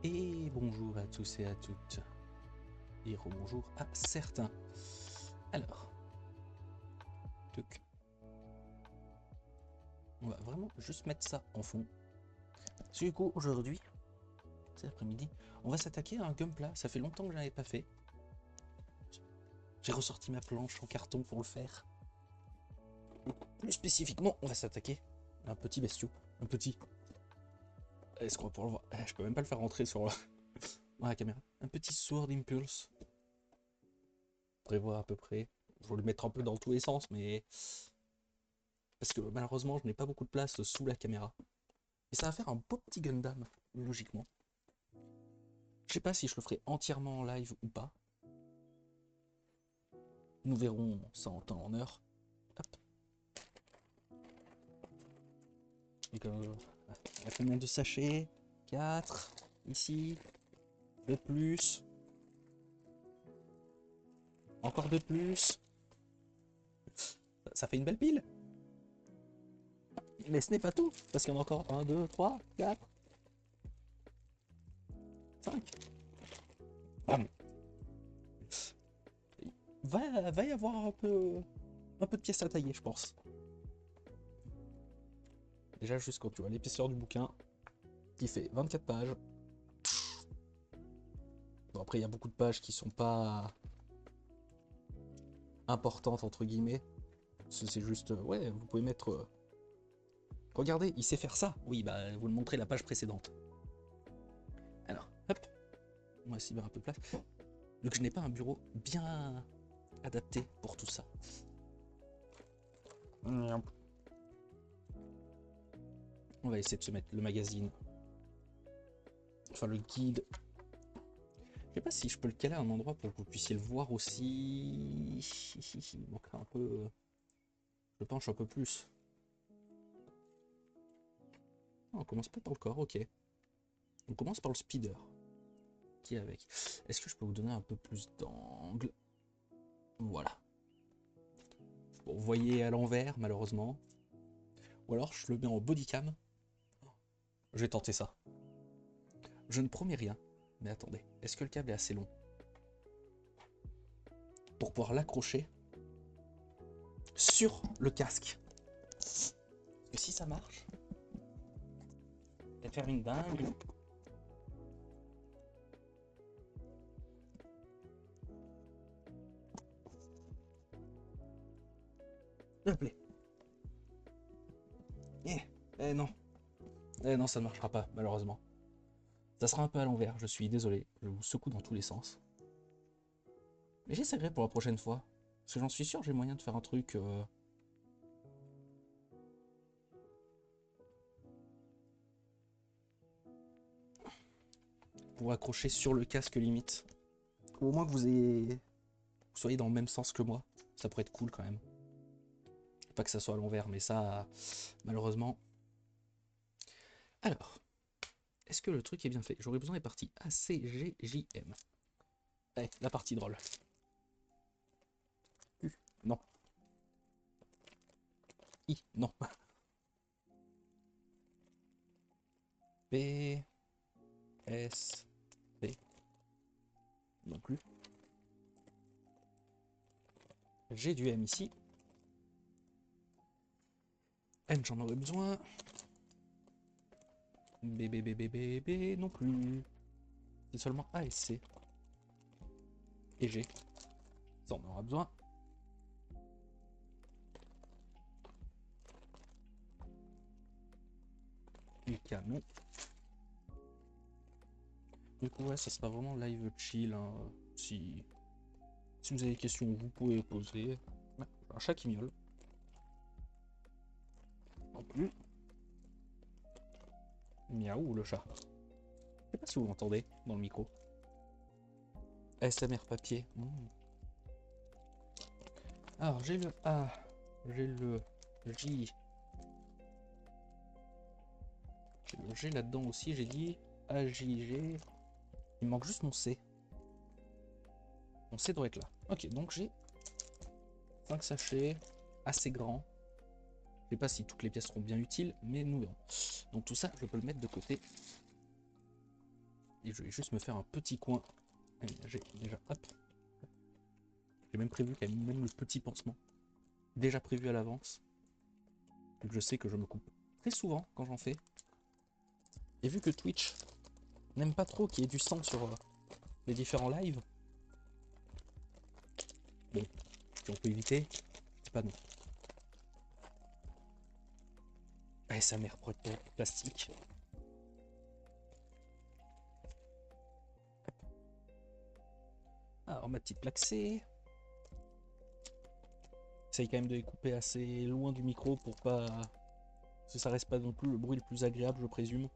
Et bonjour à tous et à toutes. Et rebonjour à certains. Alors, tuc. On va vraiment juste mettre ça en fond. Parce que du coup, aujourd'hui, cet après-midi, on va s'attaquer à un Gunpla. Ça fait longtemps que je n'avais pas fait. J'ai ressorti ma planche en carton pour le faire. Plus spécifiquement, on va s'attaquer à un petit bestiau. Un petit... Est-ce qu'on va pouvoir le voir? Je peux même pas le faire rentrer sur la caméra. Un petit Sword Impulse. On devrait voir à peu près. Je vais le mettre un peu dans tous les sens, mais... Parce que malheureusement, je n'ai pas beaucoup de place sous la caméra. Et ça va faire un beau petit Gundam, logiquement. Je sais pas si je le ferai entièrement en live ou pas. Nous verrons ça en temps en heure. Hop. Et comme, à combien de sachets? 4. Ici. De plus. Encore de plus. Ça fait une belle pile. Mais ce n'est pas tout. Parce qu'il y en a encore 1, 2, 3, 4, 5. Va y avoir un peu de pièces à tailler, je pense. Déjà, juste quand tu vois l'épaisseur du bouquin, qui fait 24 pages. Bon, après, il y a beaucoup de pages qui sont pas importantes, entre guillemets. C'est juste, ouais, vous pouvez mettre... regardez, il sait faire ça. Oui, bah, vous le montrez la page précédente. Alors, hop. On va s'y mettre un peu de place. Donc, je n'ai pas un bureau bien adapté pour tout ça. On va essayer de se mettre le magazine. Enfin, le guide. Je sais pas si je peux le caler à un endroit pour que vous puissiez le voir aussi. Il manquerait un peu... Je penche un peu plus. Ah, on commence pas par le corps, ok. On commence par le speeder. Qui est avec. Est-ce que je peux vous donner un peu plus d'angle? Voilà. Bon, vous voyez à l'envers, malheureusement. Ou alors, je le mets en bodycam. Je vais tenter ça. Je ne promets rien. Mais attendez, est-ce que le câble est assez long pour pouvoir l'accrocher sur le casque? Parce que si ça marche, et faire une dingue. S'il te plaît. Non. Non, ça ne marchera pas, malheureusement. Ça sera un peu à l'envers, je suis désolé. Je vous secoue dans tous les sens. Mais j'essaierai pour la prochaine fois. Parce que j'en suis sûr, j'ai moyen de faire un truc... pour accrocher sur le casque limite. Ou au moins que vous soyez dans le même sens que moi. Ça pourrait être cool quand même. Pas que ça soit à l'envers, mais ça, malheureusement. Alors, est-ce que le truc est bien fait? J'aurais besoin des parties ACGJM. Allez, la partie drôle. Non. Non. B, S, P. Non plus. J'ai du M ici. N, j'en aurais besoin. B, B, B, B, B, B, non plus. C'est seulement A et C. Et G. Ça, on aura besoin. Du canon. Du coup, ouais, ça sera vraiment live chill. Hein. Si vous avez des questions, vous pouvez les poser. Ouais, un chat qui miaule. Non plus. Miaou, le chat. Je sais pas si vous l'entendez dans le micro. ASMR papier. Alors, j'ai le A. J'ai le J. J'ai le G là-dedans aussi, j'ai dit A, J, G. Il me manque juste mon C. Mon C doit être là. Ok, donc j'ai 5 sachets assez grands. Je sais pas si toutes les pièces seront bien utiles, mais nous verrons. Donc tout ça, je peux le mettre de côté. Et je vais juste me faire un petit coin aménagé déjà. Hop. J'ai même prévu qu'il y a même le petit pansement. Déjà prévu à l'avance. Donc je sais que je me coupe très souvent quand j'en fais. Et vu que Twitch n'aime pas trop qu'il y ait du sang sur les différents lives, bon, si on peut éviter, c'est pas non. Allez, sa mère pour être plastique. Alors ma petite plaque C. J'essaye quand même de les couper assez loin du micro pour pas... Parce que ça reste pas non plus le bruit le plus agréable, je présume.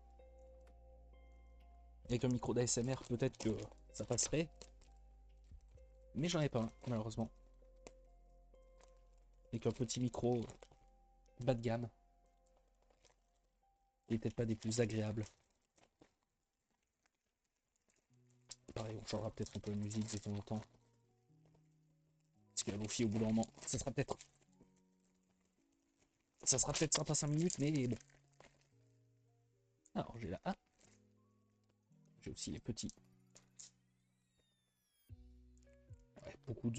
Avec un micro d'ASMR, peut-être que ça passerait. Mais j'en ai pas un, malheureusement. Avec un petit micro bas de gamme. Et peut-être pas des plus agréables. Pareil, on changera peut-être un peu de musique de temps en temps. Parce que la Lofi, au bout d'un moment, ça sera peut-être sympa 5 minutes, mais bon. Alors, j'ai la A. J'ai aussi les petits. Ouais, beaucoup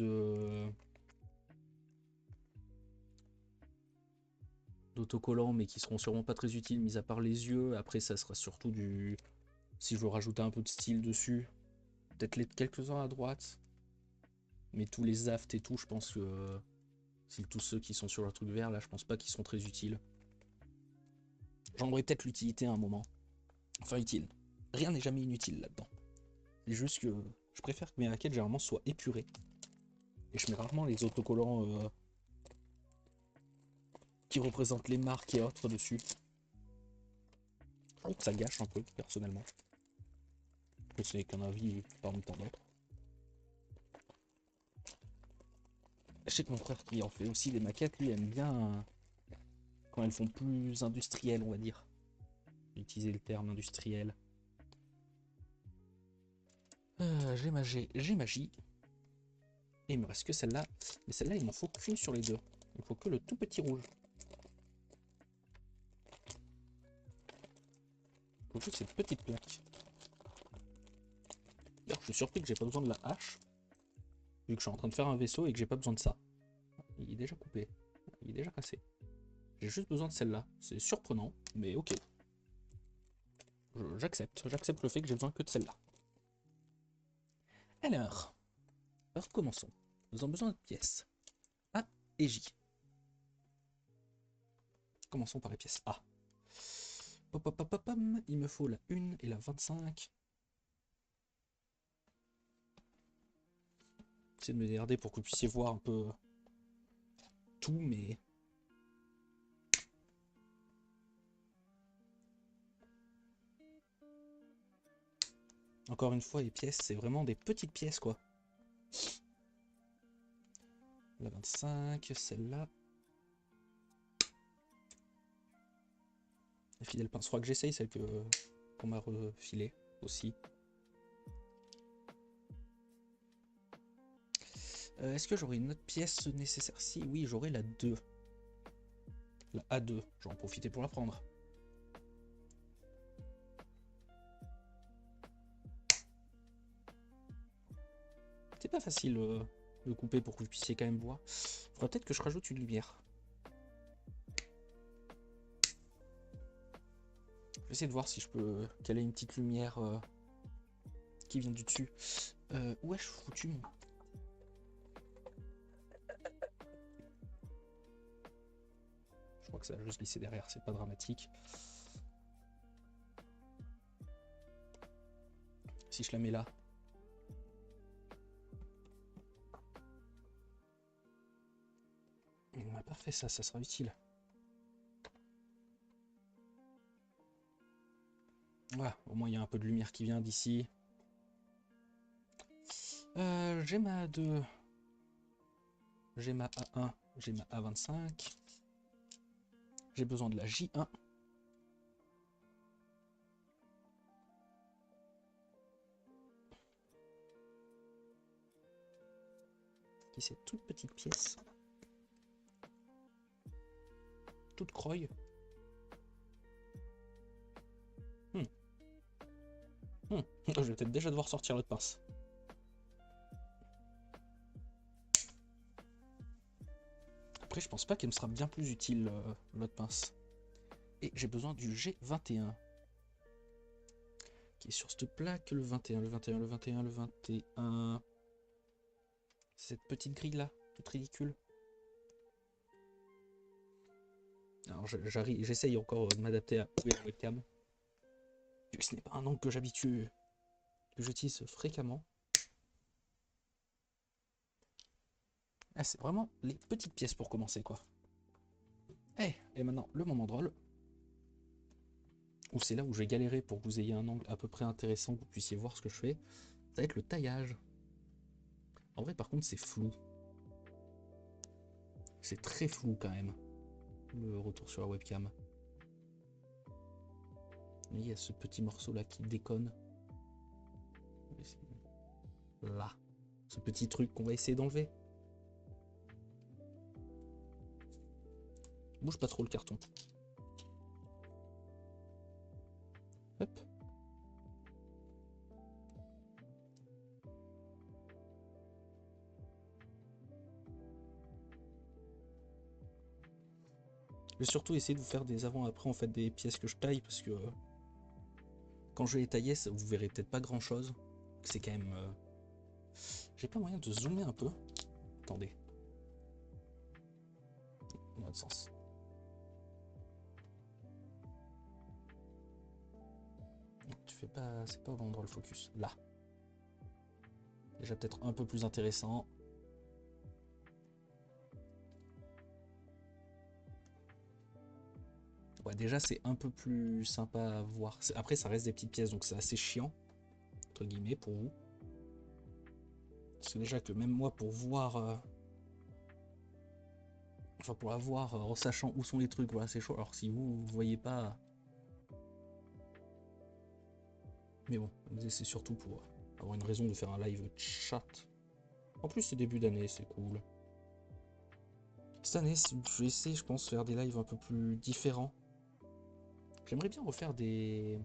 d'autocollants, mais qui seront sûrement pas très utiles, mis à part les yeux. Après, ça sera surtout du... Si je veux rajouter un peu de style dessus, peut-être les quelques-uns à droite. Mais tous les afts et tout, je pense que... Si tous ceux qui sont sur le truc vert, là, je pense pas qu'ils sont très utiles. J'en aurai peut-être l'utilité à un moment. Enfin, utile. Rien n'est jamais inutile là-dedans. C'est juste que je préfère que mes raquettes, généralement, soient épurées. Et je mets rarement les autocollants qui représentent les marques et autres dessus. Je trouve que ça gâche un peu, personnellement. Que ce n'est qu'un avis parmi tant d'autres. Je sais que mon frère qui en fait aussi des maquettes, lui, aime bien quand elles font plus industrielles, on va dire. Utiliser le terme industriel. J'ai ma G, j'ai ma J. Et il me reste que celle-là. Mais celle-là, il m'en faut qu'une sur les deux. Il me faut que le tout petit rouge. Il faut juste cette petite plaque. D'ailleurs, je suis surpris que j'ai pas besoin de la hache. Vu que je suis en train de faire un vaisseau et que j'ai pas besoin de ça. Il est déjà coupé. Il est déjà cassé. J'ai juste besoin de celle-là. C'est surprenant, mais ok. J'accepte. J'accepte le fait que j'ai besoin que de celle-là. Alors, recommençons. Nous avons besoin de pièces A et J. Commençons par les pièces A. Pop, pop, pop, pop, pom. Il me faut la 1 et la 25. J'essaie de me démerder pour que vous puissiez voir un peu tout, mais... Encore une fois, les pièces, c'est vraiment des petites pièces, quoi. La 25, celle-là. La fidèle pince. Faudra que j'essaye celle qu'on m'a refilée aussi. Est-ce que j'aurai une autre pièce nécessaire? Si, oui, j'aurai la 2. La A2. J'en profiter pour la prendre. C'est pas facile de couper pour que vous puissiez quand même voir. Faudra peut-être que je rajoute une lumière. Je vais essayer de voir si je peux caler une petite lumière qui vient du dessus. Où ai-je foutu mon... Je crois que ça va juste glisser derrière, c'est pas dramatique. Si je la mets là. On n'a pas fait ça, ça sera utile. Voilà, au moins il y a un peu de lumière qui vient d'ici. J'ai ma A2. J'ai ma A1. J'ai ma A25. J'ai besoin de la J1. Qui c'est toute petite pièce. Toute croille. Je vais peut-être déjà devoir sortir l'autre pince. Après, je pense pas qu'elle me sera bien plus utile, l'autre pince. Et j'ai besoin du G21. Qui est sur cette plaque, le 21, le 21, le 21, le 21. Cette petite grille là, toute ridicule. Alors j'essaye encore de m'adapter à la webcam. Ce n'est pas un angle que j'utilise fréquemment. Ah, c'est vraiment les petites pièces pour commencer quoi. Et maintenant le moment drôle. Où c'est là où je vais galérer pour que vous ayez un angle à peu près intéressant, que vous puissiez voir ce que je fais. Ça va être le taillage. En vrai par contre c'est flou. C'est très flou quand même. Le retour sur la webcam. Il y a ce petit morceau là qui déconne. Là. Ce petit truc qu'on va essayer d'enlever. Bouge pas trop le carton. Hop. Je vais surtout essayer de vous faire des avant-après en fait des pièces que je taille parce que quand je vais les tailler, ça, vous verrez peut-être pas grand chose. C'est quand même. J'ai pas moyen de zoomer un peu. Attendez. Dans l'autre sens. Tu fais pas. C'est pas au bon endroit le focus. Là. Déjà peut-être un peu plus intéressant. Ouais, déjà c'est un peu plus sympa à voir. Après ça reste des petites pièces donc c'est assez chiant entre guillemets pour vous. Parce que déjà que même moi pour voir enfin pour la voir en sachant où sont les trucs, voilà c'est chaud. Alors si vous voyez pas. Mais bon, c'est surtout pour avoir une raison de faire un live chat. En plus c'est début d'année, c'est cool. Cette année je vais essayer je pense faire des lives un peu plus différents. J'aimerais bien refaire des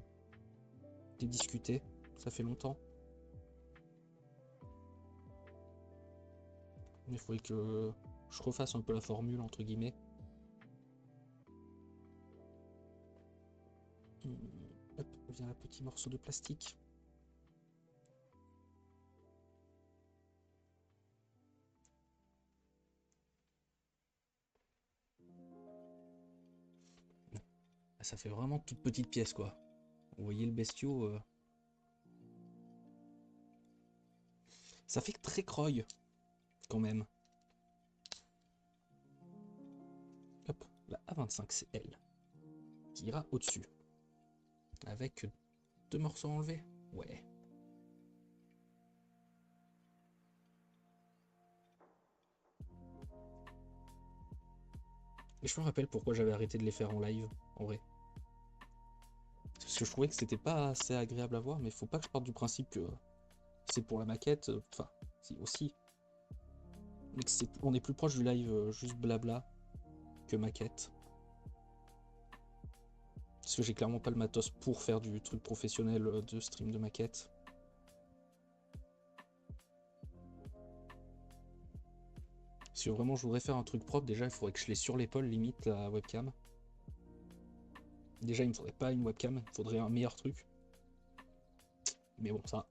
discutés, ça fait longtemps. Mais il faudrait que je refasse un peu la formule entre guillemets. Hop, vient un petit morceau de plastique. Ça fait vraiment toute petite pièce quoi. Vous voyez le bestiau ça fait très croy quand même. Hop, la A25 c'est elle qui ira au-dessus. Avec 2 morceaux enlevés. Ouais. Et je me rappelle pourquoi j'avais arrêté de les faire en live, en vrai. Parce que je trouvais que c'était pas assez agréable à voir, mais faut pas que je parte du principe que c'est pour la maquette, enfin, si aussi. Mais que on est plus proche du live juste blabla que maquette. Parce que j'ai clairement pas le matos pour faire du truc professionnel de stream de maquette. Si vraiment je voudrais faire un truc propre, déjà il faudrait que je l'ai sur l'épaule limite la webcam. Déjà il me faudrait pas une webcam, il faudrait un meilleur truc. Mais bon ça,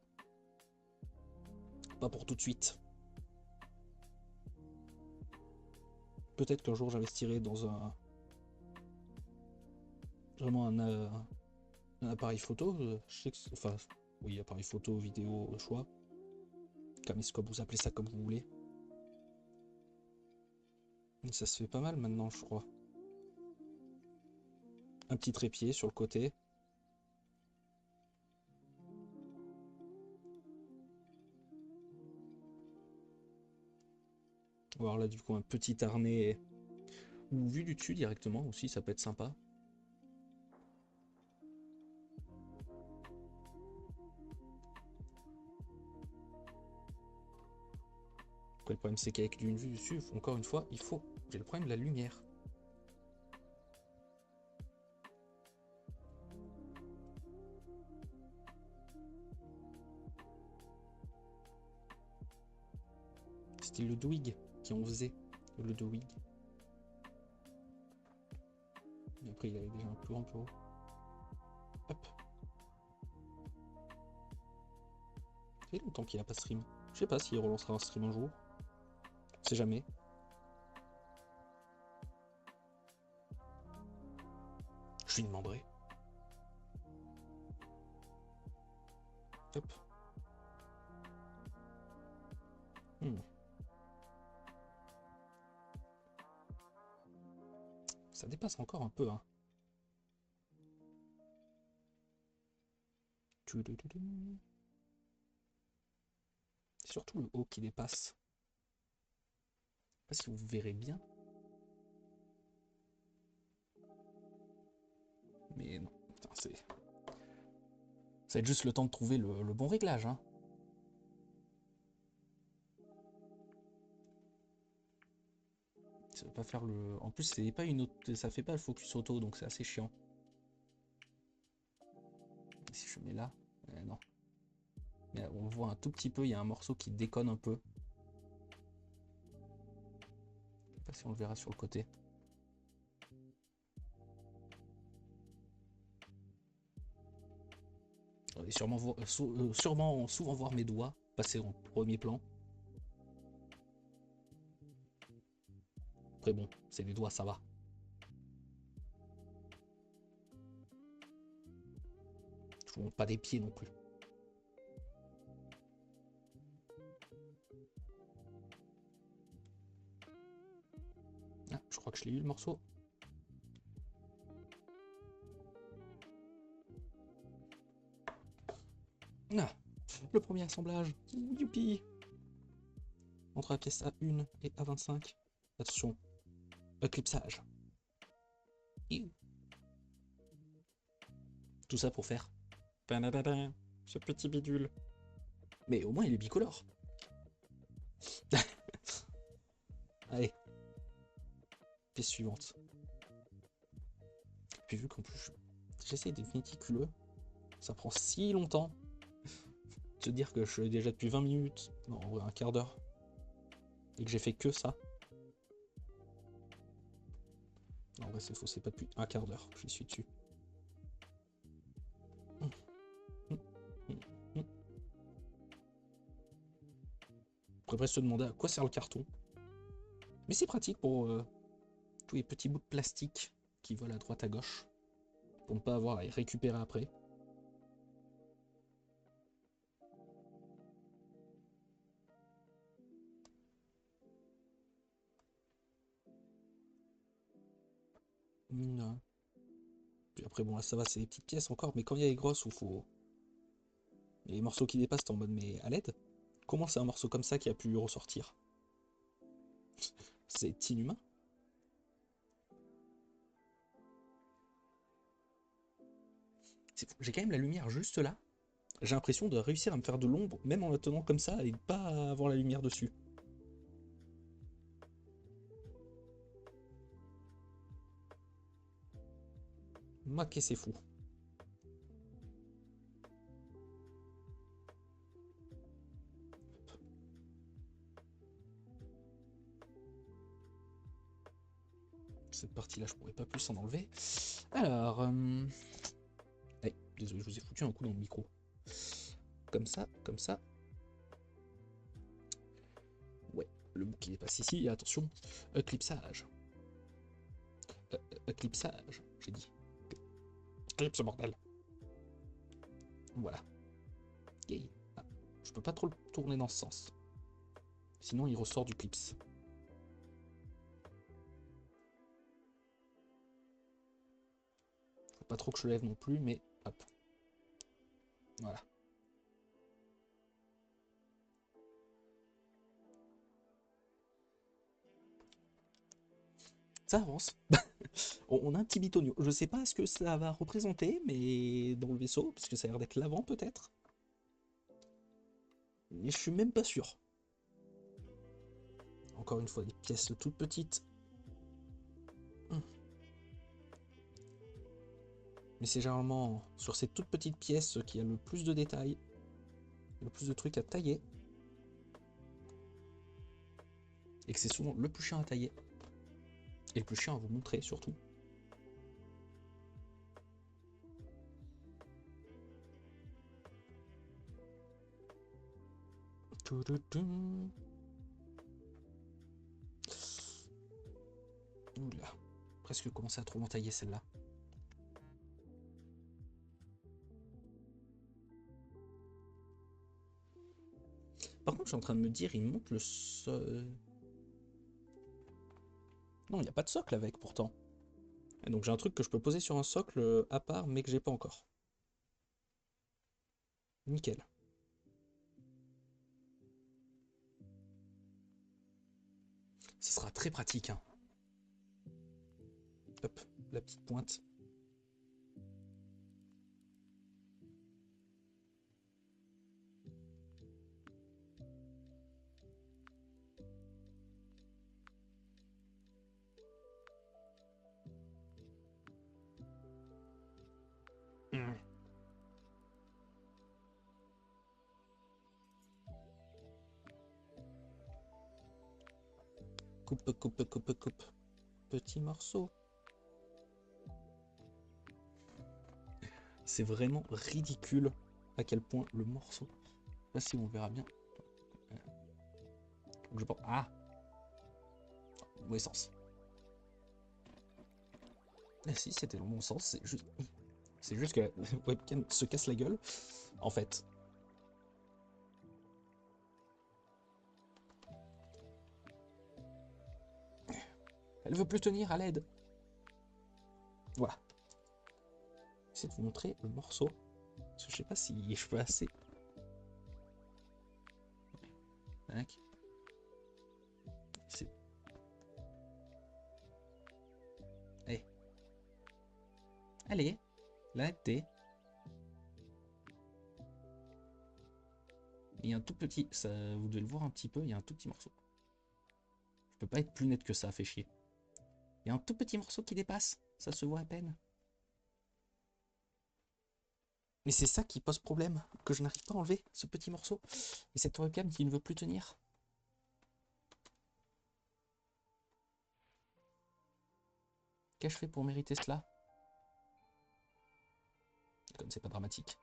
pas pour tout de suite. Peut-être qu'un jour j'investirai dans vraiment un appareil photo. Je sais que enfin oui appareil photo, vidéo, au choix. Caméscope, vous appelez ça comme vous voulez. Et ça se fait pas mal maintenant je crois. Un petit trépied sur le côté. Ou alors là du coup un petit harnais ou vu du dessus directement aussi ça peut être sympa. Après le problème c'est qu'avec une vue dessus, encore une fois, j'ai le problème de la lumière. C'était le Dwig qui en faisait. Le Dwig. Et après, il avait déjà un plus grand bureau. Hop. Ça fait longtemps qu'il n'a pas stream. Je sais pas s'il relancera un stream un jour. On sait jamais. Je lui demanderai. Hop. Ça dépasse encore un peu, hein. C'est surtout le haut qui dépasse. Je sais pas si vous verrez bien. Mais non, putain, c'est... Ça va être juste le temps de trouver le bon réglage, hein. Ça va pas faire le... En plus, c'est pas une autre... ça fait pas le focus auto, donc c'est assez chiant. Et si je mets là, non. Mais on voit un tout petit peu, il y a un morceau qui déconne un peu. Je sais pas si on le verra sur le côté. Vous allez sûrement souvent voir mes doigts passer en premier plan. Après bon, c'est des doigts, ça va. Je ne montre pas des pieds non plus. Ah, je crois que je l'ai eu le morceau. Ah, le premier assemblage. Youpi. Entre la pièce A1 et A25. Attention, éclipsage. Tout ça pour faire ce petit bidule. Mais au moins il est bicolore. Allez. Pièce suivante. Puis vu qu'en plus j'essaie d'être méticuleux, ça prend si longtemps. Se dire que je suis déjà depuis 20 minutes, non en vrai un quart d'heure, et que j'ai fait que ça. Non, en vrai c'est faux, c'est pas depuis un quart d'heure que je suis dessus. On pourrait presque se demander à quoi sert le carton. Mais c'est pratique pour tous les petits bouts de plastique qui volent à droite à gauche, pour ne pas avoir à les récupérer après. Non. Puis après bon là ça va, c'est des petites pièces encore, mais quand il y a les grosses où faut... Il y a les morceaux qui dépassent, t'es en mode mais à l'aide. Comment c'est un morceau comme ça qui a pu ressortir? C'est inhumain. J'ai quand même la lumière juste là. J'ai l'impression de réussir à me faire de l'ombre, même en la tenant comme ça, et pas avoir la lumière dessus. Moi, qu'est-ce que c'est fou. Cette partie-là, je pourrais pas plus en enlever. Alors... Allez, désolé, je vous ai foutu un coup dans le micro. Comme ça, comme ça. Ouais, le bout qui dépasse ici, et attention, éclipsage. Éclipsage, j'ai dit. Éclipse, bordel. Voilà. Okay. Ah, je peux pas trop le tourner dans ce sens. Sinon, il ressort du clips. Faut pas trop que je le lève non plus, mais hop. Voilà. Ça avance. On a un petit bitonio. Je sais pas ce que ça va représenter, mais dans le vaisseau, parce que ça a l'air d'être l'avant peut-être. Mais je suis même pas sûr. Encore une fois, des pièces toutes petites. Mais c'est généralement sur ces toutes petites pièces qu'il y a le plus de détails, le plus de trucs à tailler. et que c'est souvent le plus chiant à tailler et le plus chiant à vous montrer surtout. Oula, presque commencé à trop m'entailler celle-là. Par contre, je suis en train de me dire, il monte le sol. Non, il n'y a pas de socle avec pourtant. Et donc j'ai un truc que je peux poser sur un socle à part, mais que j'ai pas encore. Nickel. Ce sera très pratique, hein. Hop, la petite pointe. Mmh. Coupe, coupe, coupe, coupe. Petit morceau. C'est vraiment ridicule à quel point le morceau. Je sais pas si on verra bien. Donc je pense. Ah! Mauvais sens. Ah si, c'était dans mon sens, c'est juste que la webcam se casse la gueule, en fait. Elle veut plus tenir, à l'aide. Voilà. J'essaie de vous montrer le morceau. Parce que je sais pas si je peux assez. Tac. C'est. Allez. Allez. Là, t'es. Il y a un tout petit. Ça, vous devez le voir un petit peu, il y a un tout petit morceau. Je peux pas être plus net que ça, fait chier. Il y a un tout petit morceau qui dépasse. Ça se voit à peine. Mais c'est ça qui pose problème, que je n'arrive pas à enlever, ce petit morceau. Et cette webcam qui ne veut plus tenir. Qu'ai-je fait pour mériter cela? Comme c'est pas dramatique.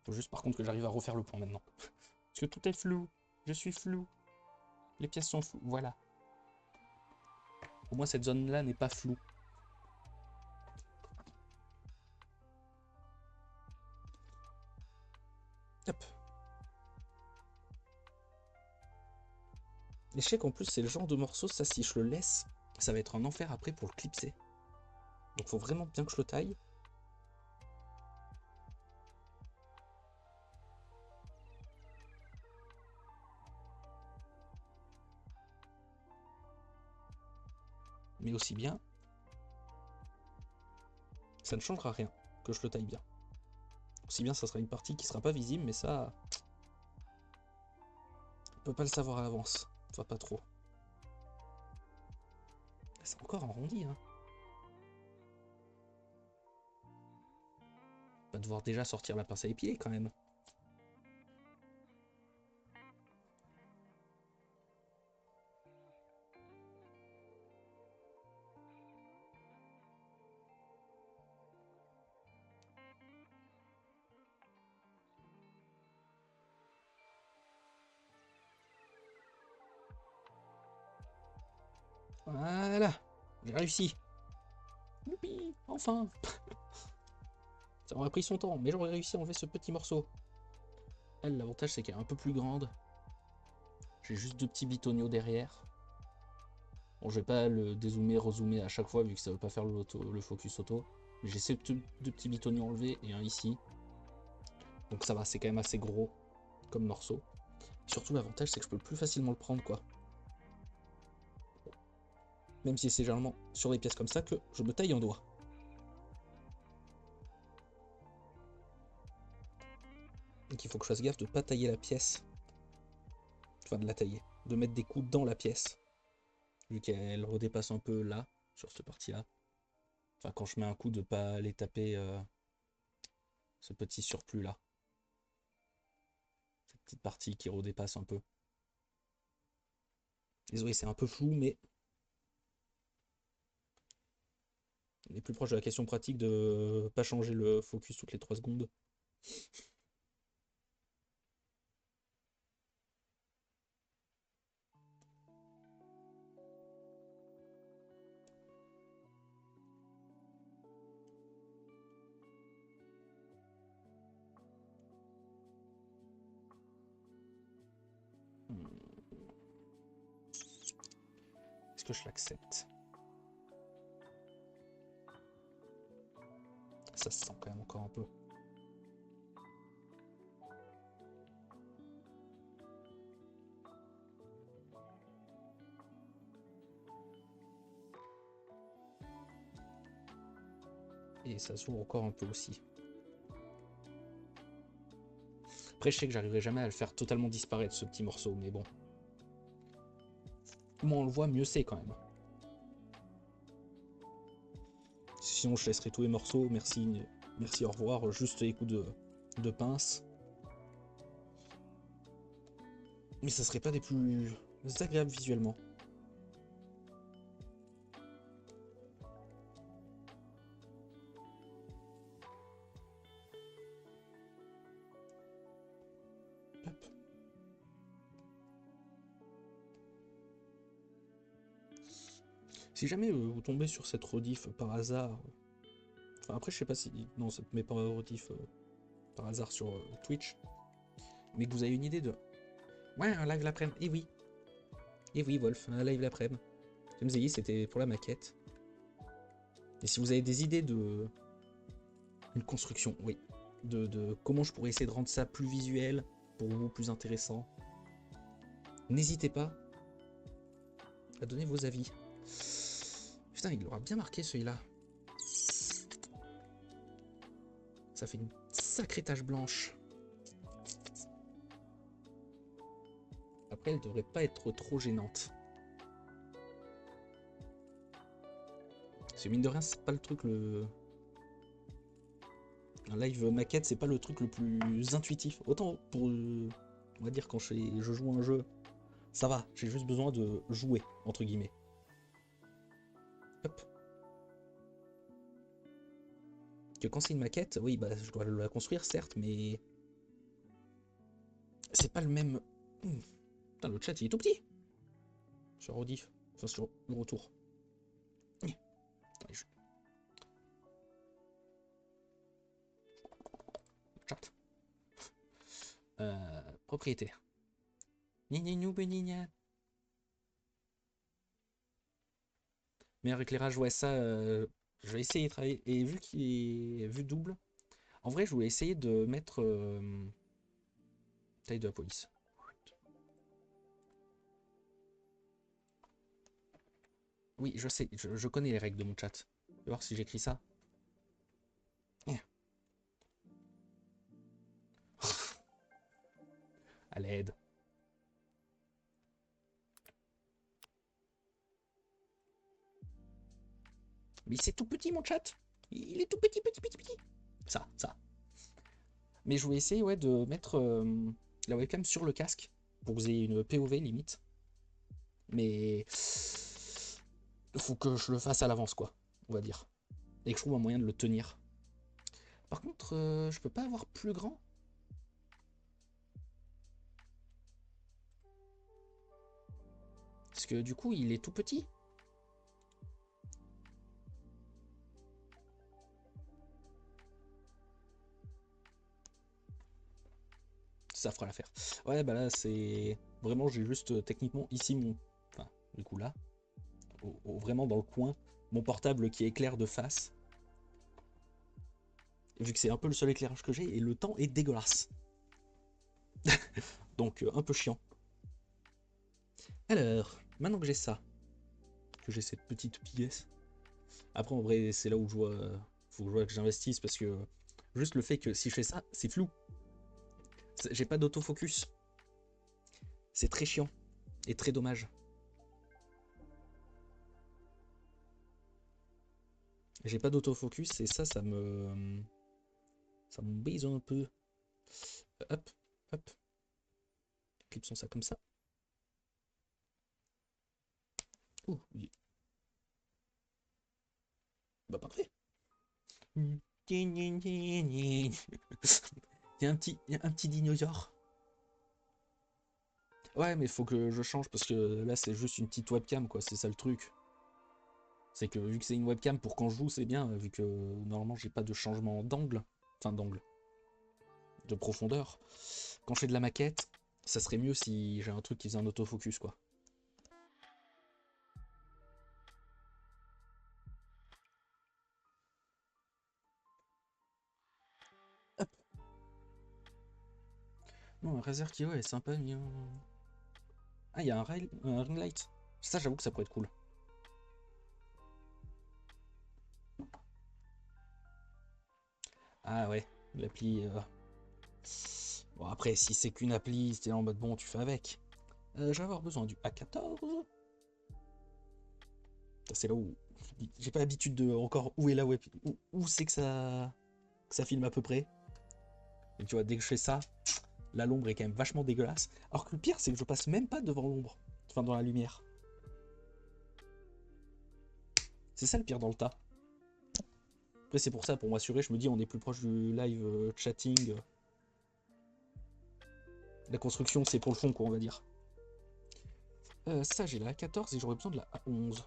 Faut juste par contre que j'arrive à refaire le point maintenant. Parce que tout est flou. Je suis flou. Les pièces sont floues. Voilà. Au moins cette zone-là n'est pas floue. Hop. Et je sais qu'en plus c'est le genre de morceau, ça si je le laisse, ça va être un enfer après pour le clipser. Donc faut vraiment bien que je le taille. Mais aussi bien, ça ne changera rien que je le taille bien. Aussi bien ça sera une partie qui sera pas visible, mais ça, on peut pas le savoir à l'avance. Enfin pas trop. C'est encore arrondi, hein. On va devoir déjà sortir la pince à épiler quand même. Voilà, j'ai réussi. Youpi, enfin. Ça aurait pris son temps, mais j'aurais réussi à enlever ce petit morceau. Elle, l'avantage c'est qu'elle est un peu plus grande. J'ai juste deux petits bitoniaux derrière. Bon, je vais pas le dézoomer, rezoomer à chaque fois vu que ça veut pas faire le focus auto. Mais j'ai ces deux petits bitoniaux enlevés et un ici. Donc ça va, c'est quand même assez gros comme morceau. Surtout l'avantage c'est que je peux plus facilement le prendre quoi. Même si c'est généralement sur des pièces comme ça que je me taille un doigt. Donc il faut que je fasse gaffe de pas tailler la pièce. Enfin de la tailler. De mettre des coups dans la pièce. Vu qu'elle redépasse un peu là, sur cette partie-là. Enfin quand je mets un coup de pas aller taper ce petit surplus là. Cette petite partie qui redépasse un peu. Désolé, c'est un peu flou, mais on est plus proche de la question pratique de pas changer le focus toutes les 3 secondes. Est-ce que je l'accepte? Ça se sent quand même encore un peu. Et ça s'ouvre encore un peu aussi. Après, je sais que j'arriverai jamais à le faire totalement disparaître, ce petit morceau, mais bon. Moins on le voit, mieux c'est quand même. Sinon, je laisserai tous les morceaux. Merci, merci, au revoir. Juste les coups de pince. Mais ça serait pas des plus agréables visuellement. Hop. Si jamais vous tombez sur cette rediff par hasard, enfin après je sais pas si non ça te met pas rediff par hasard sur Twitch, mais que vous avez une idée de ouais un live l'après-midi, et oui Wolf, un live l'après-midi. Comme vous avez dit, c'était pour la maquette. Et si vous avez des idées de une construction, oui, de comment je pourrais essayer de rendre ça plus visuel pour vous, plus intéressant, n'hésitez pas à donner vos avis. Putain, il aura bien marqué celui-là. Ça fait une sacrée tache blanche. Après, elle devrait pas être trop gênante. Parce que mine de rien, c'est pas le truc le... Un live maquette, c'est pas le truc le plus intuitif. Autant pour... on va dire quand je joue un jeu, ça va, j'ai juste besoin de jouer, entre guillemets. Hop. Que quand c'est une maquette, oui, bah je dois la construire, certes, mais... C'est pas le même... Putain, le chat, il est tout petit. Sur Rediff. Enfin, sur le retour. Attendez, chat. Propriété. Meilleur éclairage, ouais, ça, je vais essayer de travailler. Et vu qu'il est vu double, en vrai, je voulais essayer de mettre taille de la police. Oui, je sais, je connais les règles de mon chat. Je vais voir si j'écris ça. À l'aide. Mais c'est tout petit mon chat. Il est tout petit, petit. Ça. Mais je voulais essayer ouais, de mettre la webcam sur le casque pour que vous ayez une POV limite. Mais il faut que je le fasse à l'avance, quoi, on va dire. Et que je trouve un moyen de le tenir. Par contre, je peux pas avoir plus grand. Parce que du coup, il est tout petit. Ça fera l'affaire. Ouais, bah là, c'est... Vraiment, j'ai juste techniquement ici mon... Enfin, du coup là, vraiment dans le coin, mon portable qui éclaire de face. Vu que c'est un peu le seul éclairage que j'ai, et le temps est dégueulasse. Donc, un peu chiant. Alors, maintenant que j'ai ça, que j'ai cette petite pièce, après en vrai c'est là où je vois, faut que je vois que j'investisse parce que juste le fait que si je fais ça, c'est flou. J'ai pas d'autofocus. C'est très chiant et très dommage. J'ai pas d'autofocus et ça me brise un peu. Hop, hop. Clipsons ça comme ça. Oh, bah parfait. Il y a un petit dinosaure. Ouais, mais faut que je change parce que là c'est juste une petite webcam quoi, c'est ça le truc. C'est que vu que c'est une webcam pour quand je joue, c'est bien, vu que normalement j'ai pas de changement d'angle, enfin d'angle, de profondeur. Quand je fais de la maquette, ça serait mieux si j'ai un truc qui faisait un autofocus quoi. Hop. Non, un Razer Kiyo est sympa, mais... Ah, il y a un ring light. Ça, j'avoue que ça pourrait être cool. Ah ouais, l'appli... Bon, après, si c'est qu'une appli, c'était en mode bon, tu fais avec. Je vais avoir besoin du A14. C'est là où j'ai pas l'habitude de encore où est la web, où c'est que ça filme à peu près. Et tu vois, dès que je fais ça, là l'ombre est quand même vachement dégueulasse. Alors que le pire, c'est que je passe même pas devant l'ombre, enfin dans la lumière. C'est ça le pire dans le tas. Après, c'est pour ça, pour m'assurer, je me dis on est plus proche du live chatting. La construction, c'est pour le fond, quoi, on va dire. Ça, j'ai la A14 et j'aurais besoin de la A11.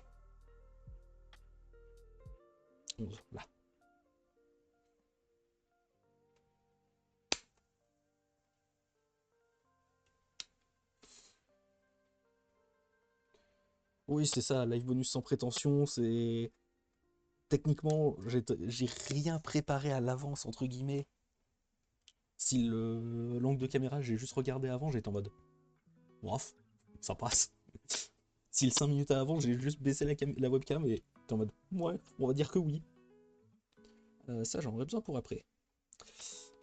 11, là. Oui, c'est ça, live bonus sans prétention, c'est... Techniquement, j'ai rien préparé à l'avance, entre guillemets. Si l'angle de caméra, j'ai juste regardé avant, j'étais en mode... Bref, ça passe. Si le 5 minutes avant, j'ai juste baissé la webcam et t'es en mode... Ouais, on va dire que oui. Ça, j'en aurais besoin pour après.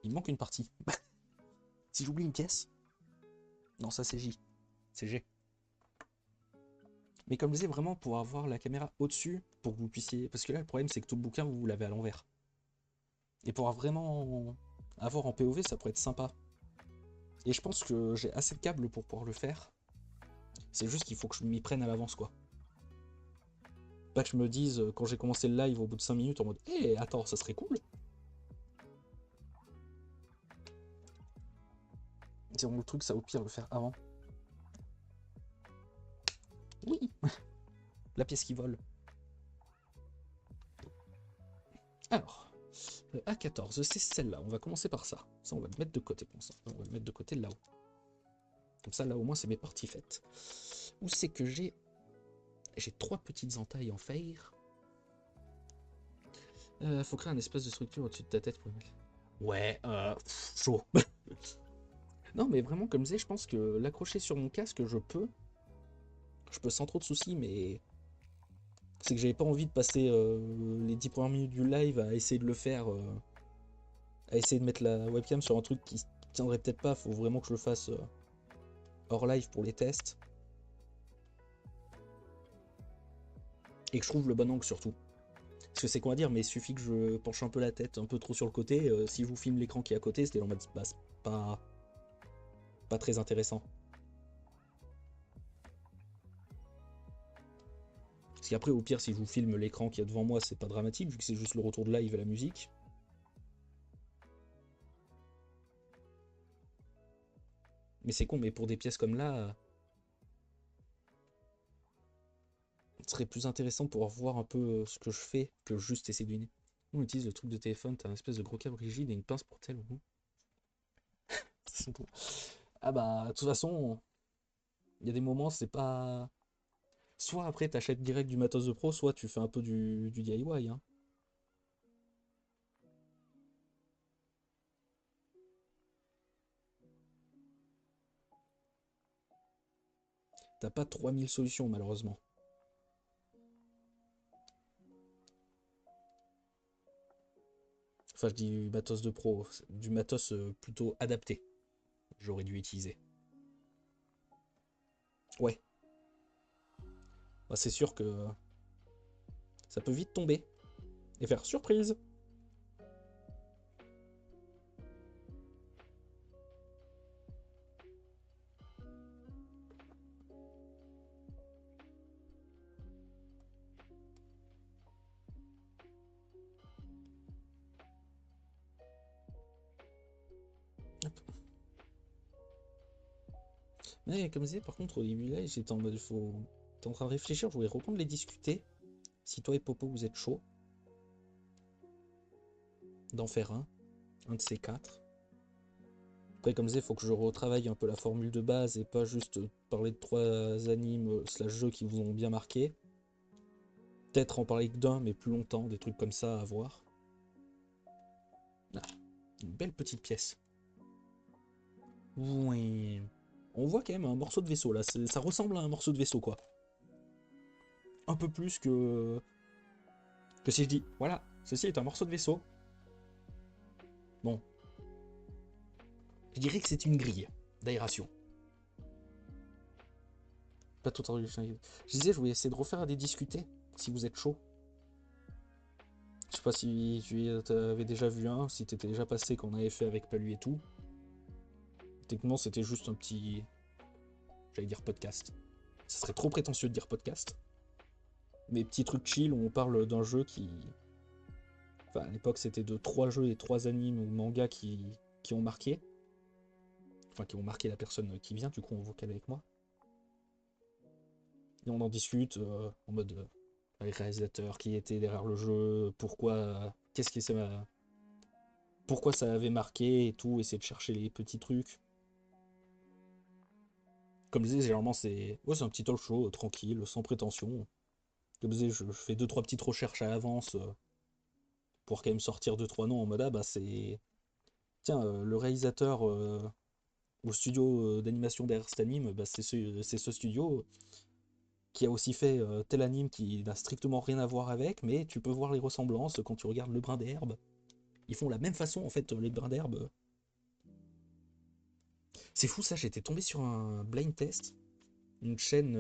Il me manque une partie. Si j'oublie une pièce... Non, ça c'est J. C'est G. Mais comme je disais, vraiment pour avoir la caméra au-dessus, pour que vous puissiez... Parce que là, le problème, c'est que tout le bouquin, vous l'avez à l'envers. Et pour vraiment avoir en POV, ça pourrait être sympa. Et je pense que j'ai assez de câbles pour pouvoir le faire. C'est juste qu'il faut que je m'y prenne à l'avance, quoi. Pas que je me dise, quand j'ai commencé le live au bout de 5 minutes, en mode hé, hey, attends, ça serait cool. C'est vraiment le truc, ça au pire le faire avant. Oui. La pièce qui vole. Alors, A14, c'est celle-là. On va commencer par ça. Ça, on va le mettre de côté pour ça. On va le mettre de côté là-haut. Comme ça, là, au moins, c'est mes parties faites. Où c'est que j'ai... J'ai 3 petites entailles en fer. Faut créer un espèce de structure au-dessus de ta tête pour... Ouais, chaud. Non, mais vraiment, comme je disais, je pense que l'accrocher sur mon casque, je peux. Je peux sans trop de soucis, mais... C'est que j'avais pas envie de passer les 10 premières minutes du live à essayer de le faire... à essayer de mettre la webcam sur un truc qui tiendrait peut-être pas. Faut vraiment que je le fasse hors live pour les tests. Et que je trouve le bon angle surtout. Parce que c'est quoi à dire, mais il suffit que je penche un peu la tête un peu trop sur le côté. Si je vous filme l'écran qui est à côté, c'était en mode bah, c'est pas très intéressant. Parce qu'après, au pire, si je vous filme l'écran qui est devant moi, c'est pas dramatique, vu que c'est juste le retour de live et la musique. Mais c'est con, mais pour des pièces comme là, ce serait plus intéressant pour voir un peu ce que je fais que juste essayer de deviner. On utilise le truc de téléphone, t'as un espèce de gros câble rigide et une pince pour tel ou... Ah bah, de toute façon, il y a des moments, c'est pas... Soit après, t'achètes direct du matos de pro, soit tu fais un peu du DIY. Hein. T'as pas 3000 solutions, malheureusement. Enfin, je dis du matos de pro, du matos plutôt adapté. J'aurais dû utiliser. Ouais, bah, c'est sûr que ça peut vite tomber et faire surprise. Mais comme je disais, par contre, au début là, j'étais en mode, t'es en train de réfléchir, je voulais reprendre les discuter. Si toi et Popo vous êtes chaud, d'en faire un de ces quatre. Après, comme je disais, il faut que je retravaille un peu la formule de base et pas juste parler de 3 animes slash jeux qui vous ont bien marqué. Peut-être en parler que d'un, mais plus longtemps, des trucs comme ça à voir. Ah, une belle petite pièce. Oui. On voit quand même un morceau de vaisseau là, ça ressemble à un morceau de vaisseau quoi. Un peu plus que si je dis, voilà, ceci est un morceau de vaisseau. Bon, je dirais que c'est une grille d'aération. Pas tout entendu. Je disais, je voulais essayer de refaire des discuter, si vous êtes chaud. Je sais pas si tu avais déjà vu un, si t'étais déjà passé qu'on avait fait avec Palu et tout. Techniquement, c'était juste un petit. J'allais dire podcast. Ça serait trop prétentieux de dire podcast. Mais petit truc chill où on parle d'un jeu qui. Enfin, à l'époque, c'était de 3 jeux et 3 animes ou mangas qui ont marqué. Enfin, qui ont marqué la personne qui vient, du coup, on vocal avec moi. Et on en discute en mode. Les réalisateurs qui étaient derrière le jeu, pourquoi. Qu'est-ce qui ça m'a. Pourquoi ça avait marqué et tout, essayer de chercher les petits trucs. Comme je disais, généralement c'est un petit talk show tranquille, sans prétention. Comme je disais, je fais 2-3 petites recherches à l'avance pour quand même sortir 2-3 noms en mode ah bah c'est. Tiens, le réalisateur au studio d'animation derrière cet anime, bah, c'est ce studio qui a aussi fait tel anime qui n'a strictement rien à voir avec, mais tu peux voir les ressemblances quand tu regardes le brin d'herbe. Ils font la même façon en fait, les brins d'herbe. C'est fou ça, j'étais tombé sur un blind test, une chaîne.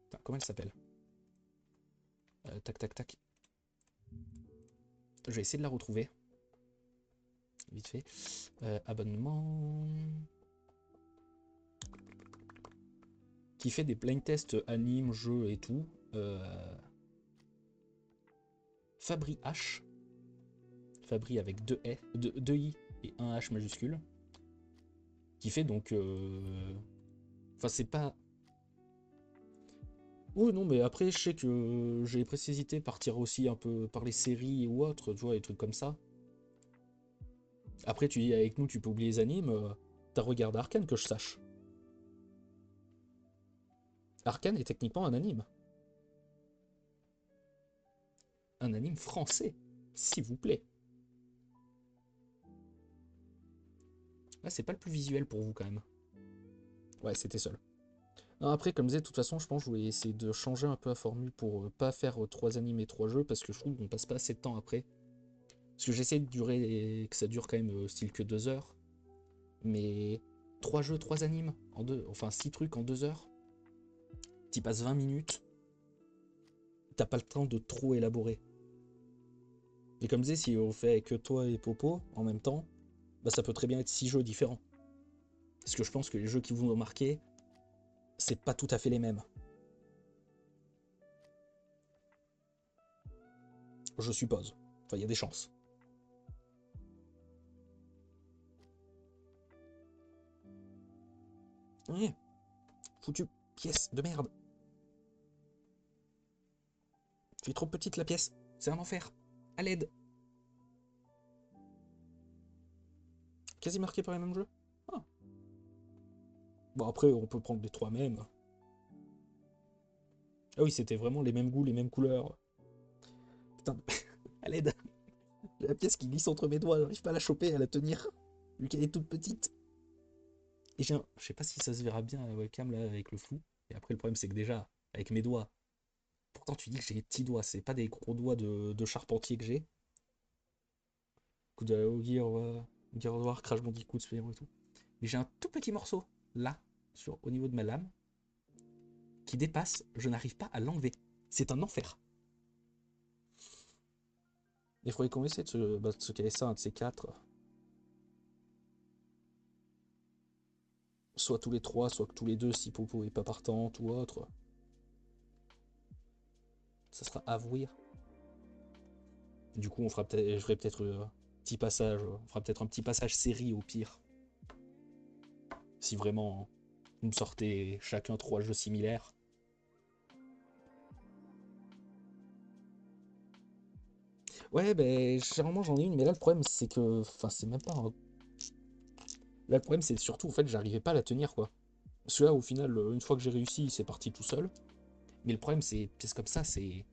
Putain, comment elle s'appelle? Tac tac tac. Je vais essayer de la retrouver. Vite fait. Abonnement. Qui fait des blind tests anime, jeux et tout. Fabri H. Fabri avec 2 I et un H majuscule. Qui fait donc. Enfin, c'est pas. Oui, non, mais après, je sais que j'ai presque hésité partir aussi un peu par les séries ou autres, tu vois, des trucs comme ça. Après, tu dis avec nous, tu peux oublier les animes. T'as regardé Arcane, que je sache. Arcane est techniquement un anime. Un anime français, s'il vous plaît. Là, c'est pas le plus visuel pour vous quand même. Ouais, c'était seul. Non, après, comme je disais, de toute façon, je pense que je voulais essayer de changer un peu la formule pour pas faire 3 animes et 3 jeux parce que je trouve qu'on passe pas assez de temps après. Parce que j'essaie de durer, que ça dure quand même style que 2 heures. Mais 3 jeux, 3 animes en deux, enfin 6 trucs en 2 heures. T'y passes 20 minutes. T'as pas le temps de trop élaborer. Et comme je disais, si on fait que toi et Popo en même temps, bah ça peut très bien être 6 jeux différents. Parce que je pense que les jeux qui vous ont marqué, c'est pas tout à fait les mêmes. Je suppose. Enfin, il y a des chances. Ouais, foutue pièce de merde. Tu es trop petite la pièce. C'est un enfer. À l'aide. Quasi marqué par les mêmes jeux. Ah. Bon, après, on peut prendre les 3 mêmes. Ah oui, c'était vraiment les mêmes goûts, les mêmes couleurs. Putain, à l'aide. J'ai la pièce qui glisse entre mes doigts. J'arrive pas à la choper, à la tenir. Vu qu'elle est toute petite. Et je sais pas si ça se verra bien à la webcam là avec le flou. Et après, le problème, c'est que déjà, avec mes doigts, pourtant tu dis que j'ai des petits doigts, c'est pas des gros doigts de charpentier que j'ai. Coup de Gear of War, Crash Bandicoot, Spyro et tout. Mais j'ai un tout petit morceau là, au niveau de ma lame, qui dépasse, je n'arrive pas à l'enlever. C'est un enfer. Il faudrait qu'on essaie de se caler ça, un de ces quatre. Soit tous les trois, soit que tous les deux si Popo est pas partant ou autre. Ça sera à voir. Du coup, je ferai peut-être un petit passage. On fera peut-être un petit passage série au pire. Si vraiment. Vous me sortez chacun 3 jeux similaires. Ouais, ben, généralement j'en ai une, mais là le problème c'est que. Enfin, c'est même pas un. Là le problème c'est surtout, en fait, j'arrivais pas à la tenir, quoi. Parce que là, au final, une fois que j'ai réussi, c'est parti tout seul. Mais le problème, c'est pièces comme ça, c'était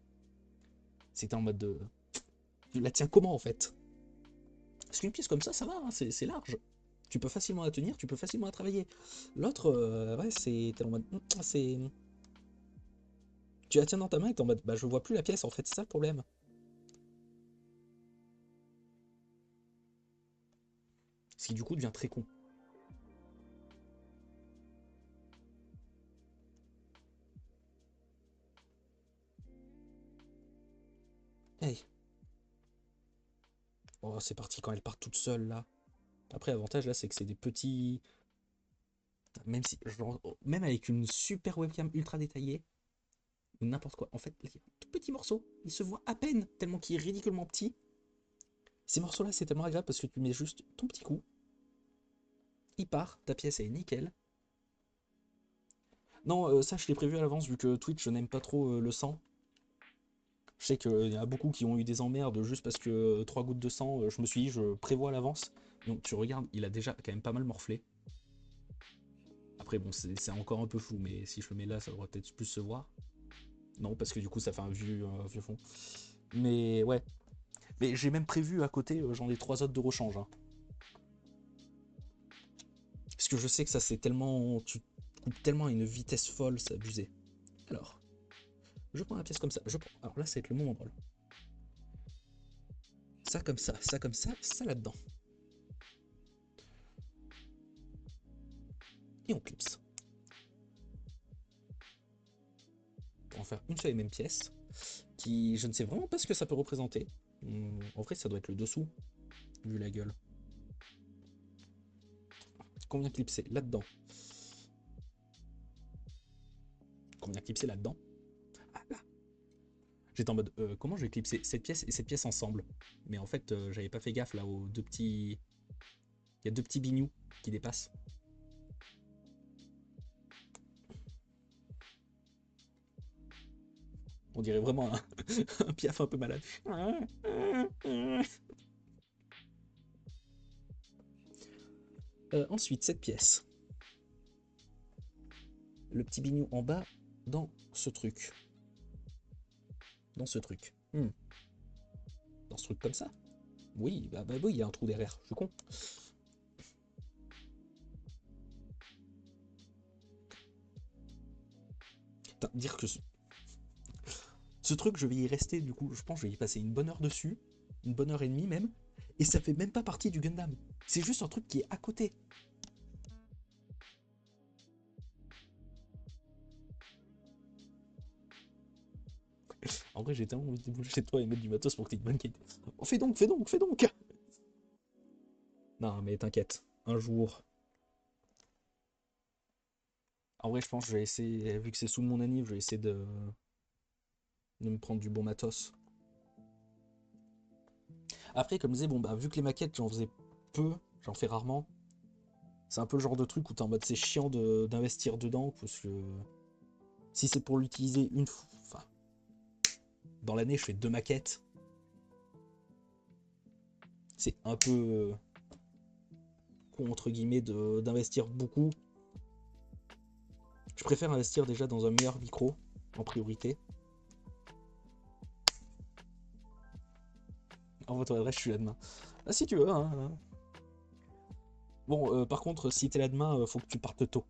en mode de. Tu la tiens comment, en fait? Parce qu'une pièce comme ça va, hein, c'est large. Tu peux facilement la tenir, tu peux facilement la travailler. L'autre, ouais, t'es en mode. C'est. Tu la tiens dans ta main et t'es en mode, bah, je vois plus la pièce, en fait, c'est ça le problème. Ce qui, du coup, devient très con. Hey. Oh, c'est parti quand elle part toute seule, là. Après, l'avantage, là, c'est que c'est des petits. Même si, genre, même avec une super webcam ultra détaillée, ou n'importe quoi, en fait, il y a un tout petit morceau, il se voit à peine, tellement qu'il est ridiculement petit. Ces morceaux-là, c'est tellement agréable parce que tu mets juste ton petit coup, il part, ta pièce est nickel. Non, ça, je l'ai prévu à l'avance, vu que Twitch, je n'aime pas trop le sang. Je sais qu'il y en a beaucoup qui ont eu des emmerdes juste parce que 3 gouttes de sang, je me suis dit, je prévois à l'avance. Donc tu regardes, il a déjà quand même pas mal morflé. Après, bon, c'est encore un peu flou, mais si je le mets là, ça devrait peut-être plus se voir. Non, parce que du coup, ça fait un vieux fond. Mais ouais. Mais j'ai même prévu à côté, j'en ai 3 autres de rechange, hein. Parce que je sais que ça, c'est tellement. Tu coupes tellement à une vitesse folle, c'est abusé. Alors, je prends la pièce comme ça. Alors là, ça va être le moment drôle. Ça comme ça là-dedans. Et on clipse. Pour en faire une seule et même pièce. Qui, je ne sais vraiment pas ce que ça peut représenter. En vrai, ça doit être le dessous, vu la gueule. Combien clipser là-dedans? Combien clipser là-dedans? Ah là. J'étais en mode, comment je vais clipser cette pièce et cette pièce ensemble? Mais en fait, j'avais pas fait gaffe là aux deux petits. Il y a deux petits bignous qui dépassent. On dirait vraiment un piaf un peu malade. Ensuite, cette pièce. Le petit bignou en bas dans ce truc. Dans ce truc. Dans ce truc comme ça. Oui, bah oui, il y a un trou derrière. Je suis con. Putain, dire que ce truc, je vais y rester, du coup, je pense que je vais y passer une bonne heure dessus. Une bonne heure et demie même. Et ça fait même pas partie du Gundam. C'est juste un truc qui est à côté. En vrai, j'ai tellement envie de bouger chez toi et mettre du matos pour que t'aies une bonne qualité. Oh, fais donc, fais donc, fais donc. Non, mais t'inquiète. Un jour. En vrai, je pense que je vais essayer, vu que c'est sous mon anniv, je vais essayer de me prendre du bon matos. Après, comme je disais, bon, bah, vu que les maquettes, j'en faisais peu, j'en fais rarement. C'est un peu le genre de truc où t'es en mode c'est chiant d'investir dedans, parce que si c'est pour l'utiliser une fois, enfin, dans l'année, je fais 2 maquettes. C'est un peu con, entre guillemets, d'investir beaucoup. Je préfère investir déjà dans un meilleur micro, en priorité. En votre adresse, je suis là demain. Ah, si tu veux, hein. Bon, par contre, si t'es là demain, faut que tu partes tôt.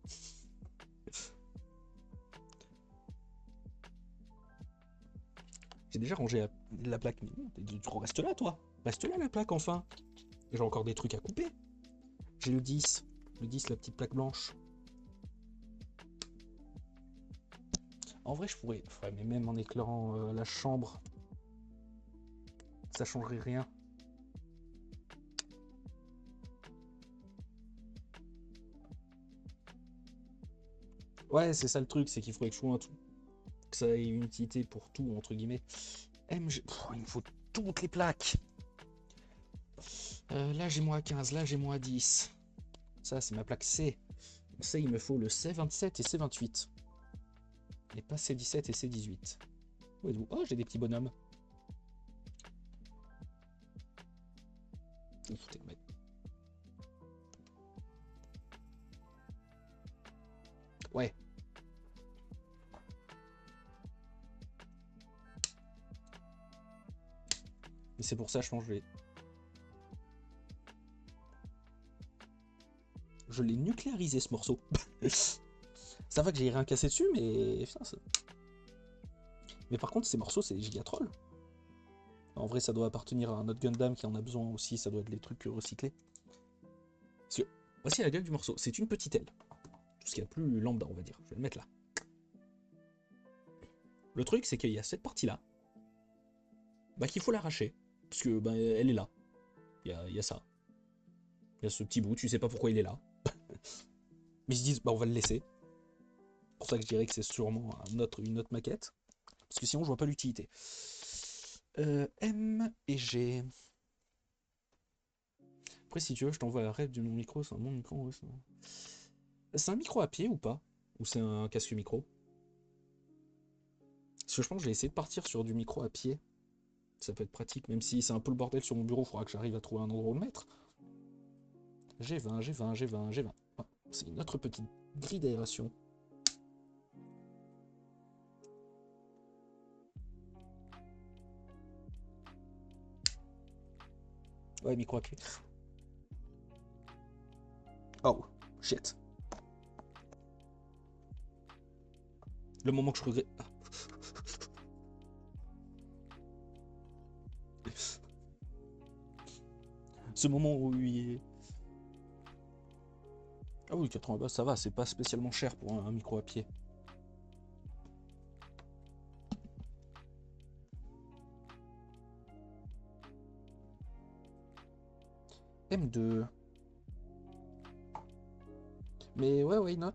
J'ai déjà rangé la plaque. Tu restes là, toi. Reste là, la plaque, enfin. J'ai encore des trucs à couper. J'ai le 10. Le 10, la petite plaque blanche. En vrai, je pourrais. Ouais, mais même en éclairant la chambre, ça changerait rien. Ouais, c'est ça le truc, c'est qu'il faudrait que je trouve un truc. Que ça ait une utilité pour tout, entre guillemets. MG. Il me faut toutes les plaques. Là, j'ai moins 15. Là, j'ai moins 10. Ça, c'est ma plaque C. Ça, il me faut le C27 et C28. Et pas C17 et C18. Où êtes-vous? Oh, j'ai des petits bonhommes. Vous foutez, mec. Ouais. Et c'est pour ça, je pense que je l'ai nucléarisé, ce morceau. Ça va que j'ai rien cassé dessus, mais... Putain, ça... Mais par contre, ces morceaux, c'est des gigatrolls. En vrai, ça doit appartenir à un autre Gundam qui en a besoin aussi. Ça doit être des trucs recyclés. Parce que... Voici la gueule du morceau. C'est une petite aile. Tout ce qu'il y a de plus lambda, on va dire. Je vais le mettre là. Le truc, c'est qu'il y a cette partie-là. Bah, qu'il faut l'arracher. Parce que, bah, elle est là. Il y a ça. Il y a ce petit bout, tu sais pas pourquoi il est là. Mais ils se disent, bah on va le laisser. C'est pour ça que je dirais que c'est sûrement une autre maquette. Parce que sinon je vois pas l'utilité. M et G. Après si tu veux, je t'envoie la ref de mon micro, c'est un bon micro. Ouais, c'est un micro à pied ou pas? Ou c'est un casque micro? Parce que je pense que je vais essayer de partir sur du micro à pied. Ça peut être pratique, même si c'est un peu le bordel sur mon bureau, il faudra que j'arrive à trouver un endroit où le mettre. G20, G20, G20, G20. Ah, c'est une autre petite grille d'aération. Ouais, micro à pied. Oh, shit. Le moment que je regrette. Ce moment où il est... Ah oui, 80 balles, ça va, c'est pas spécialement cher pour un micro à pied. M2. Mais ouais, why not?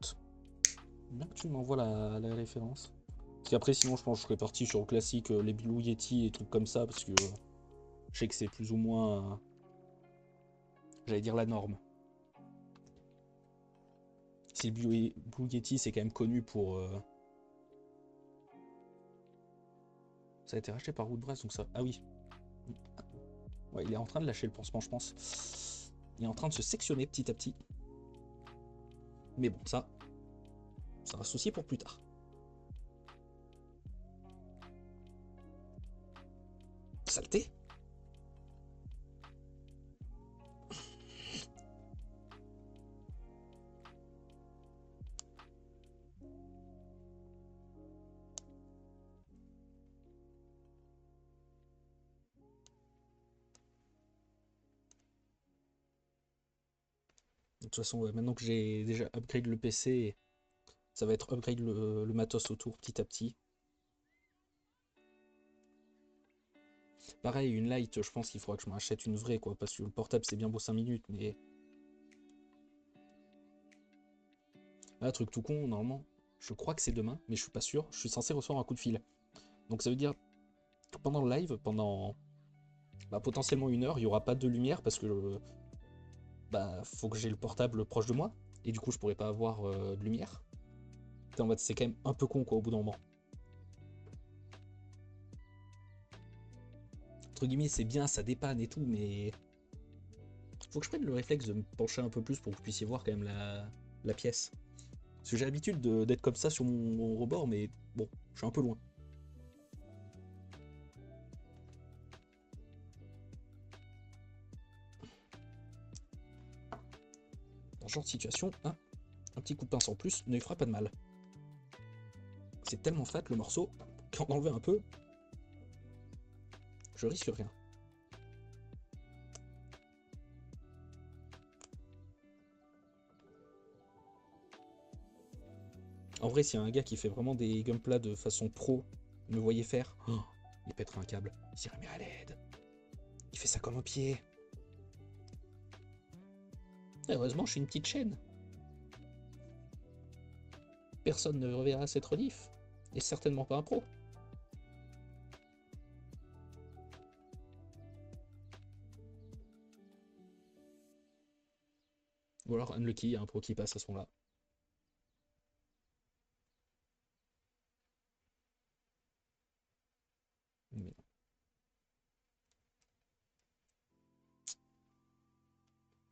Bien que tu m'envoies la référence. Parce qu'après, sinon, je pense que je serais parti sur le classique, les Blue Yeti et trucs comme ça, parce que je sais que c'est plus ou moins, j'allais dire la norme. Si le Blue Yeti, c'est quand même connu pour... Ça a été racheté par Woodbrass, donc ça... Ah oui. Ouais, il est en train de lâcher le pansement, je pense. Il est en train de se sectionner petit à petit. Mais bon, ça va se soucier pour plus tard. Saleté. De toute façon, ouais, maintenant que j'ai déjà upgrade le PC, ça va être upgrade le matos autour petit à petit. Pareil, une light, je pense qu'il faudra que je m'achète une vraie, quoi, parce que le portable c'est bien beau 5 minutes, mais... Là, truc tout con, normalement, je crois que c'est demain, mais je suis pas sûr, je suis censé recevoir un coup de fil. Donc ça veut dire que pendant le live, pendant potentiellement 1 heure, il n'y aura pas de lumière, parce que faut que j'ai le portable proche de moi, et du coup je pourrais pas avoir de lumière. C'est quand même un peu con, quoi, au bout d'un moment. Entre guillemets, c'est bien, ça dépanne et tout, mais... Faut que je prenne le réflexe de me pencher un peu plus pour que vous puissiez voir quand même la pièce. Parce que j'ai l'habitude d'être comme ça sur mon rebord, mais bon, je suis un peu loin. Dans ce genre de situation, un petit coup de pince en plus ne lui fera pas de mal. C'est tellement fat le morceau qu'en enlever un peu, je risque rien. En vrai, s'il y a un gars qui fait vraiment des gunpla de façon pro, me voyait faire, oh, il pèterait un câble. Il dirait mais à l'aide. Il fait ça comme au pied. Et heureusement, je suis une petite chaîne. Personne ne reverra cette rediff. Et certainement pas un pro. Ou alors Unlucky, il y a un pro qui passe à ce moment-là.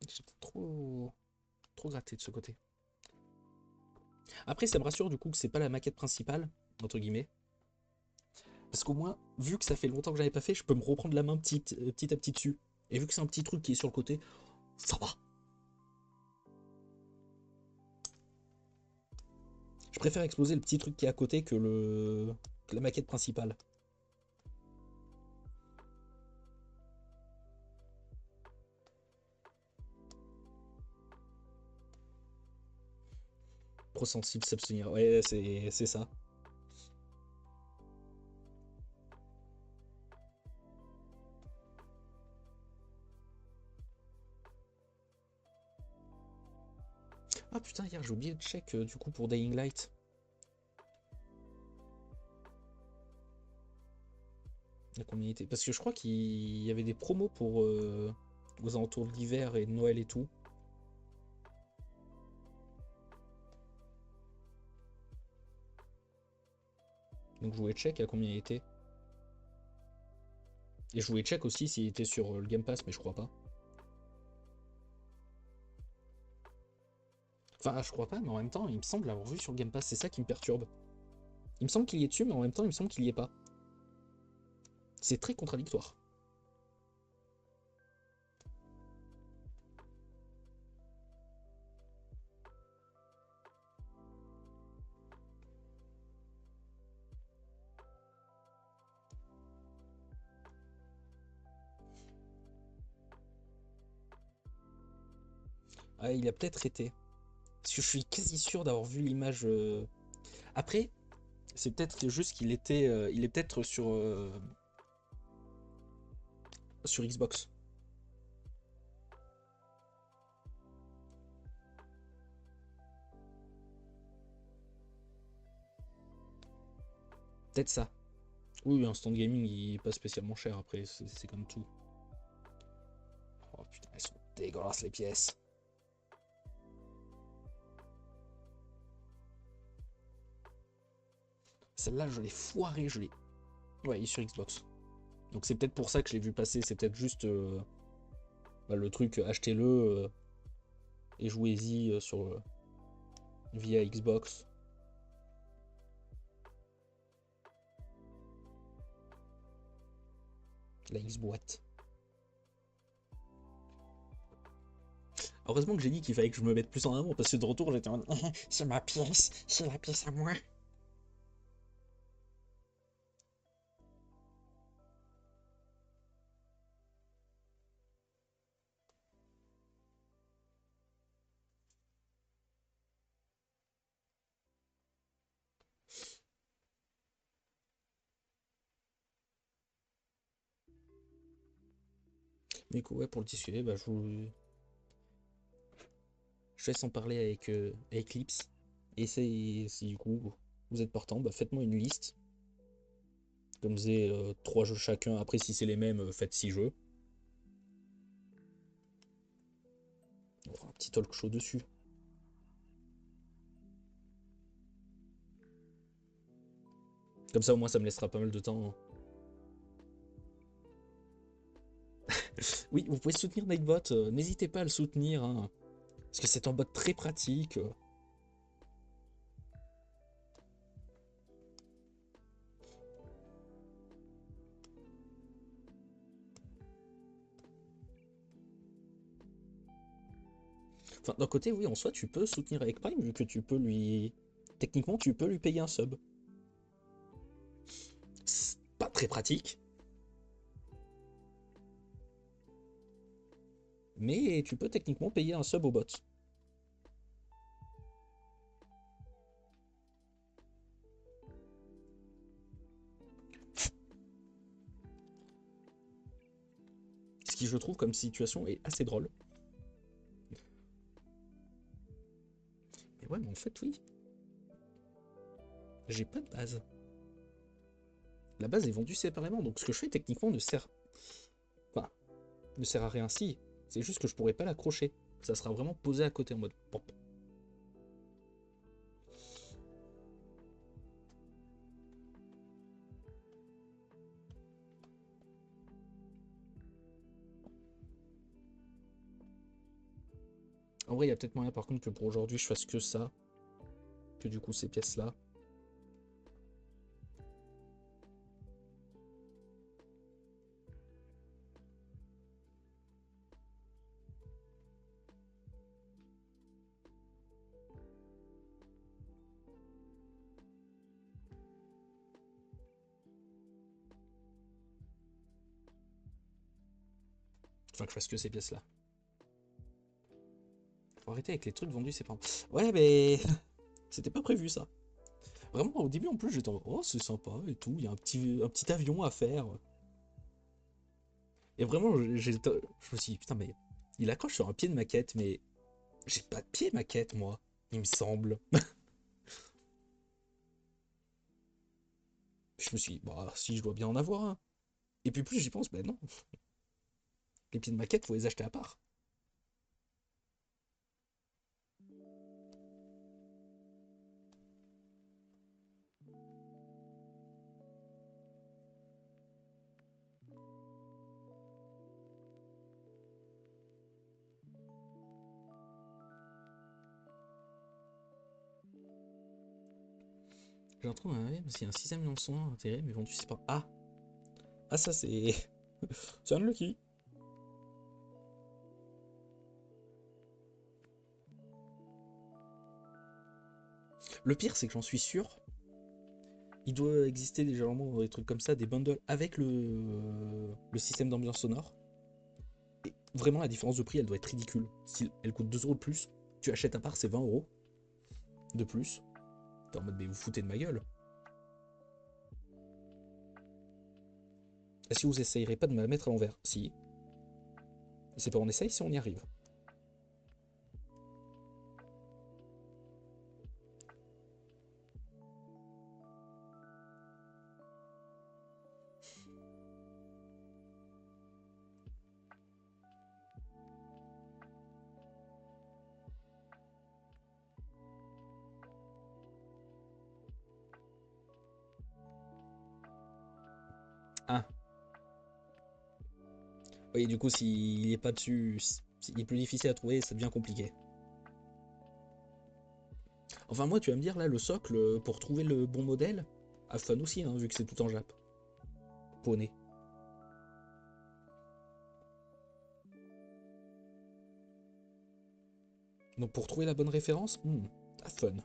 J'ai trop gratté de ce côté. Après, ça me rassure du coup que c'est pas la maquette principale, entre guillemets. Parce qu'au moins, vu que ça fait longtemps que j'avais pas fait, je peux me reprendre la main petit à petit dessus. Et vu que c'est un petit truc qui est sur le côté, ça va. Je préfère exploser le petit truc qui est à côté que la maquette principale. Trop sensible, s'abstenir. Ouais, c'est ça. Ah putain, hier j'ai oublié de check du coup pour Dying Light. La communauté. Parce que je crois qu'il y avait des promos pour aux alentours de l'hiver et de Noël et tout. Donc je voulais check à combien il était. Et je voulais check aussi s'il était sur le Game Pass, mais je crois pas. Enfin, je crois pas, mais en même temps, il me semble l'avoir vu sur le Game Pass, c'est ça qui me perturbe. Il me semble qu'il y est dessus, mais en même temps, il me semble qu'il y est pas. C'est très contradictoire. Ah, il a peut-être été. Parce que je suis quasi sûr d'avoir vu l'image. Après, c'est peut-être juste qu'il était. Il est peut-être sur Xbox. Peut-être ça. Oui, un stand gaming, il est pas spécialement cher après, c'est comme tout. Oh putain, elles sont dégueulasses les pièces. Celle-là, je l'ai foirée, je l'ai. Ouais, il est sur Xbox. Donc c'est peut-être pour ça que je l'ai vu passer, c'est peut-être juste le truc, achetez-le et jouez-y via Xbox. La X-boîte. Heureusement que j'ai dit qu'il fallait que je me mette plus en avant, parce que de retour j'étais en mode c'est ma pièce, c'est la pièce à moi. Du coup, ouais, pour le discuter, je laisse en parler avec Lips. Et si du coup vous êtes partant, faites-moi une liste. Comme disait 3 jeux chacun. Après, si c'est les mêmes, faites 6 jeux. On fera un petit talk show dessus. Comme ça, au moins, ça me laissera pas mal de temps. Oui, vous pouvez soutenir Nightbot. N'hésitez pas à le soutenir. Hein, parce que c'est un bot très pratique. Enfin, d'un côté, oui, en soi, tu peux soutenir avec Prime, vu que tu peux lui. Techniquement, tu peux lui payer un sub. C'est pas très pratique. Mais tu peux techniquement payer un sub au bot. Ce qui, je trouve, comme situation est assez drôle. Mais ouais, mais en fait, oui. J'ai pas de base. La base est vendue séparément, donc ce que je fais techniquement ne sert. Enfin, ne sert à rien si. C'est juste que je pourrais pas l'accrocher. Ça sera vraiment posé à côté en mode pop. En vrai, il y a peut-être moyen par contre que pour aujourd'hui, je fasse que ça. Que du coup, ces pièces-là. Enfin, que je fasse que ces pièces-là. Faut arrêter avec les trucs vendus, c'est pas... Ouais, mais... C'était pas prévu, ça. Vraiment, au début, en plus, j'étais en... Oh, c'est sympa et tout. Il y a un petit avion à faire. Et vraiment, je me suis dit, putain, mais... Il accroche sur un pied de maquette, mais... J'ai pas de pied maquette, moi. Il me semble. Je me suis dit, bah, si, je dois bien en avoir un. Et puis plus j'y pense, ben non. Les pieds de maquette, faut les acheter à part. J'ai un trou dans la parce qu'il y a un 6ème million de son intérêt, mais vendu, c'est pas. Ah! Ah, ça, c'est. C'est unlucky. Le pire, c'est que j'en suis sûr. Il doit exister déjà vraiment des trucs comme ça, des bundles avec le système d'ambiance sonore. Et vraiment, la différence de prix, elle doit être ridicule. Si elle coûte 2 € de plus, tu achètes à part, c'est 20 € de plus. T'es en mode, mais vous foutez de ma gueule. Est-ce que vous essayerez pas de me la mettre à l'envers? Si. C'est pas on essaye, si on y arrive. Ah. Oui, du coup, s'il est pas dessus, s'il est plus difficile à trouver, ça devient compliqué. Enfin, moi, tu vas me dire, là, le socle, pour trouver le bon modèle, a fun aussi, hein, vu que c'est tout en Jap. Poney. Donc, pour trouver la bonne référence, a fun.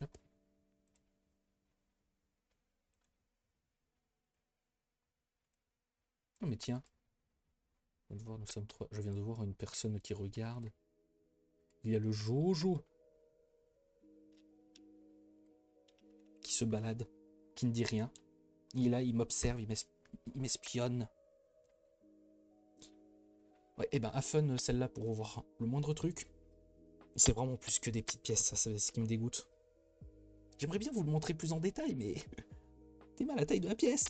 Hop. Oh, mais tiens, nous sommes 3. Je viens de voir une personne qui regarde. Il y a le Jojo qui se balade, qui ne dit rien. Il est là, il m'observe, il m'espionne. Ouais, et ben, a fun celle-là pour voir le moindre truc. C'est vraiment plus que des petites pièces, ça, c'est ce qui me dégoûte. J'aimerais bien vous le montrer plus en détail, mais t'es mal à la taille de la pièce.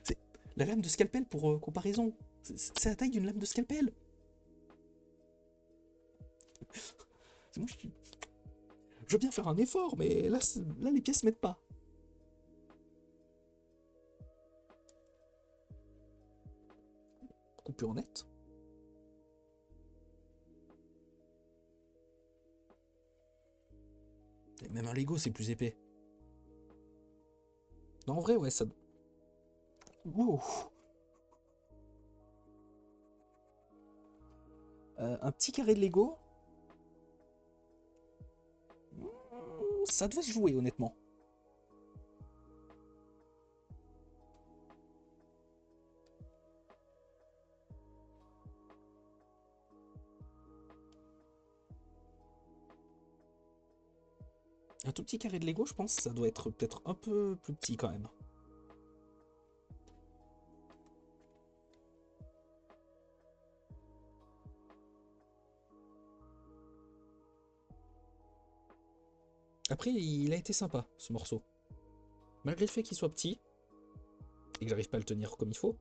C'est la lame de scalpel pour comparaison. C'est la taille d'une lame de scalpel. Moi, je veux bien faire un effort, mais là les pièces m'aident pas. Coupure en net. Et même un Lego, c'est plus épais. Non, en vrai, ouais, ça. Wow. Un petit carré de Lego, ça devait se jouer, honnêtement. Un tout petit carré de Lego, je pense, ça doit être peut-être un peu plus petit quand même. Après, il a été sympa, ce morceau. Malgré le fait qu'il soit petit, et que j'arrive pas à le tenir comme il faut.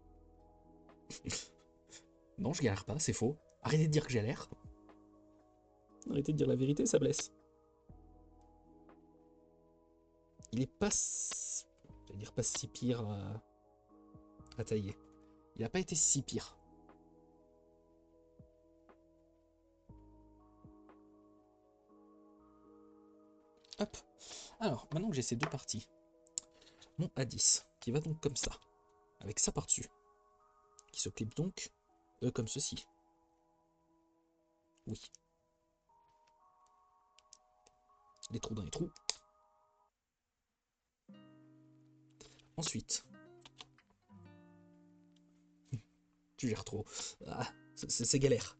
Non, je galère pas, c'est faux. Arrêtez de dire que j'ai l'air. Arrêtez de dire la vérité, ça blesse. Il est pas... Je vais dire pas si pire à tailler. Il a pas été si pire. Hop. Alors, maintenant que j'ai ces deux parties, mon A10, qui va donc comme ça, avec ça par-dessus, qui se clip donc comme ceci. Oui. Les trous dans les trous. Ensuite, tu gères trop. Ah, c'est galère.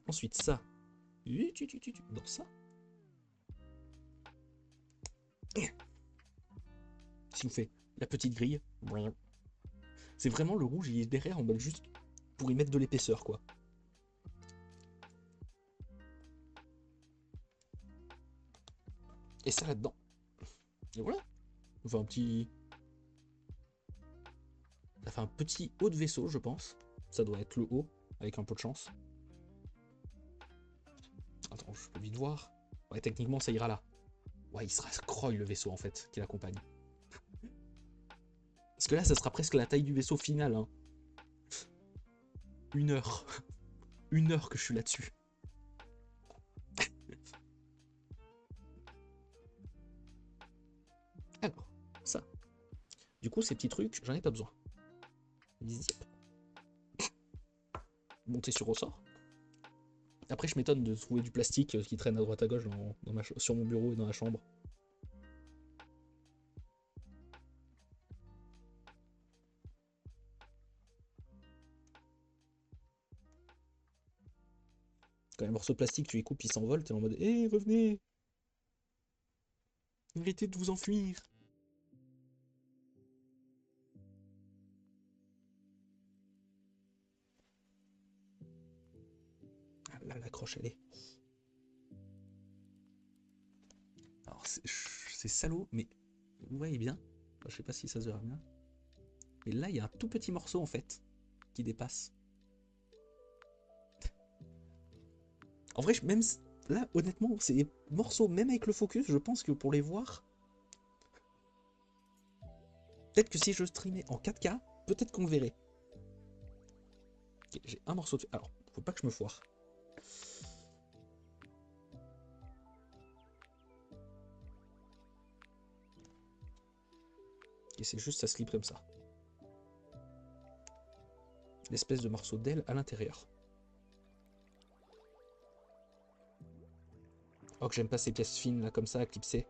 Ensuite, ça. Dans ça. Si vous fait la petite grille. C'est vraiment le rouge, il est derrière en mode juste pour y mettre de l'épaisseur, quoi. Et ça là-dedans. Et voilà. On fait un petit... Ça fait un petit haut de vaisseau, je pense. Ça doit être le haut, avec un peu de chance. Attends, je peux vite voir. Ouais, techniquement, ça ira là. Ouais, il sera scroll le vaisseau, en fait, qui l'accompagne. Parce que là, ça sera presque la taille du vaisseau final. Hein. 1 heure. 1 heure que je suis là-dessus. Alors, ça. Du coup, ces petits trucs, j'en ai pas besoin. Zip. Monter sur ressort. Après, je m'étonne de trouver du plastique qui traîne à droite à gauche sur mon bureau et dans la chambre. Quand un morceau de plastique, tu les coupes, ils s'envolent, t'es en mode hé, revenez! Arrêtez de vous enfuir! Ah là, l'accroche, elle est. Alors, c'est salaud, mais vous voyez bien. Enfin, je sais pas si ça se verra bien. Mais là, il y a un tout petit morceau en fait qui dépasse. En vrai, même là, honnêtement, ces morceaux, même avec le focus, je pense que pour les voir, peut-être que si je streamais en 4K, peut-être qu'on le verrait. Okay, j'ai un morceau de... Alors, faut pas que je me foire. Et c'est juste, ça slip comme ça. L'espèce de morceau d'aile à l'intérieur. Oh, que j'aime pas ces pièces fines là, comme ça, à clipser.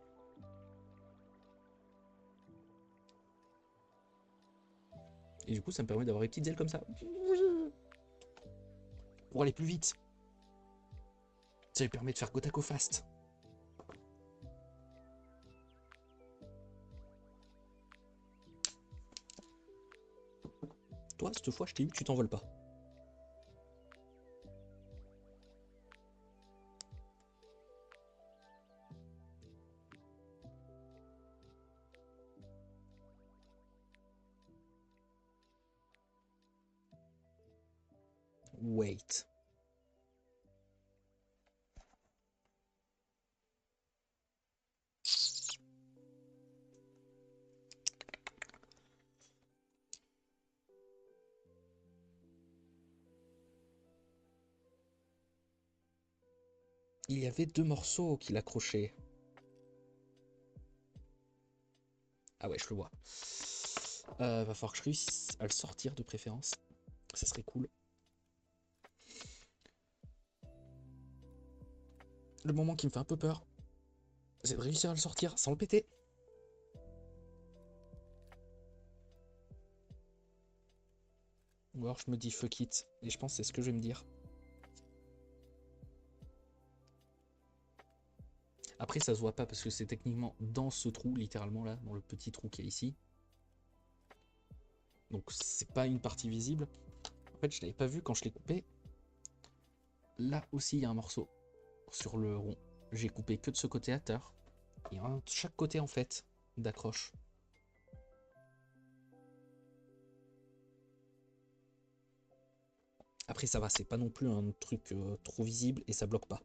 Et du coup, ça me permet d'avoir des petites ailes comme ça. Pour aller plus vite. Ça lui permet de faire Gotaku fast. Toi, cette fois, je t'ai eu, tu t'envoles pas. Wait. Il y avait 2 morceaux qu'il accrochait. Ah ouais, je le vois. Va falloir que je réussisse à le sortir de préférence. Ça serait cool. Le moment qui me fait un peu peur, c'est de réussir à le sortir sans le péter. Ou alors je me dis fuck it. Et je pense que c'est ce que je vais me dire. Après ça se voit pas parce que c'est techniquement dans ce trou, littéralement là, dans le petit trou qu'il y a ici. Donc c'est pas une partie visible. En fait je l'avais pas vu quand je l'ai coupé. Là aussi il y a un morceau sur le rond. J'ai coupé que de ce côté à terre. Et un de chaque côté en fait d'accroche. Après ça va, c'est pas non plus un truc trop visible et ça bloque pas.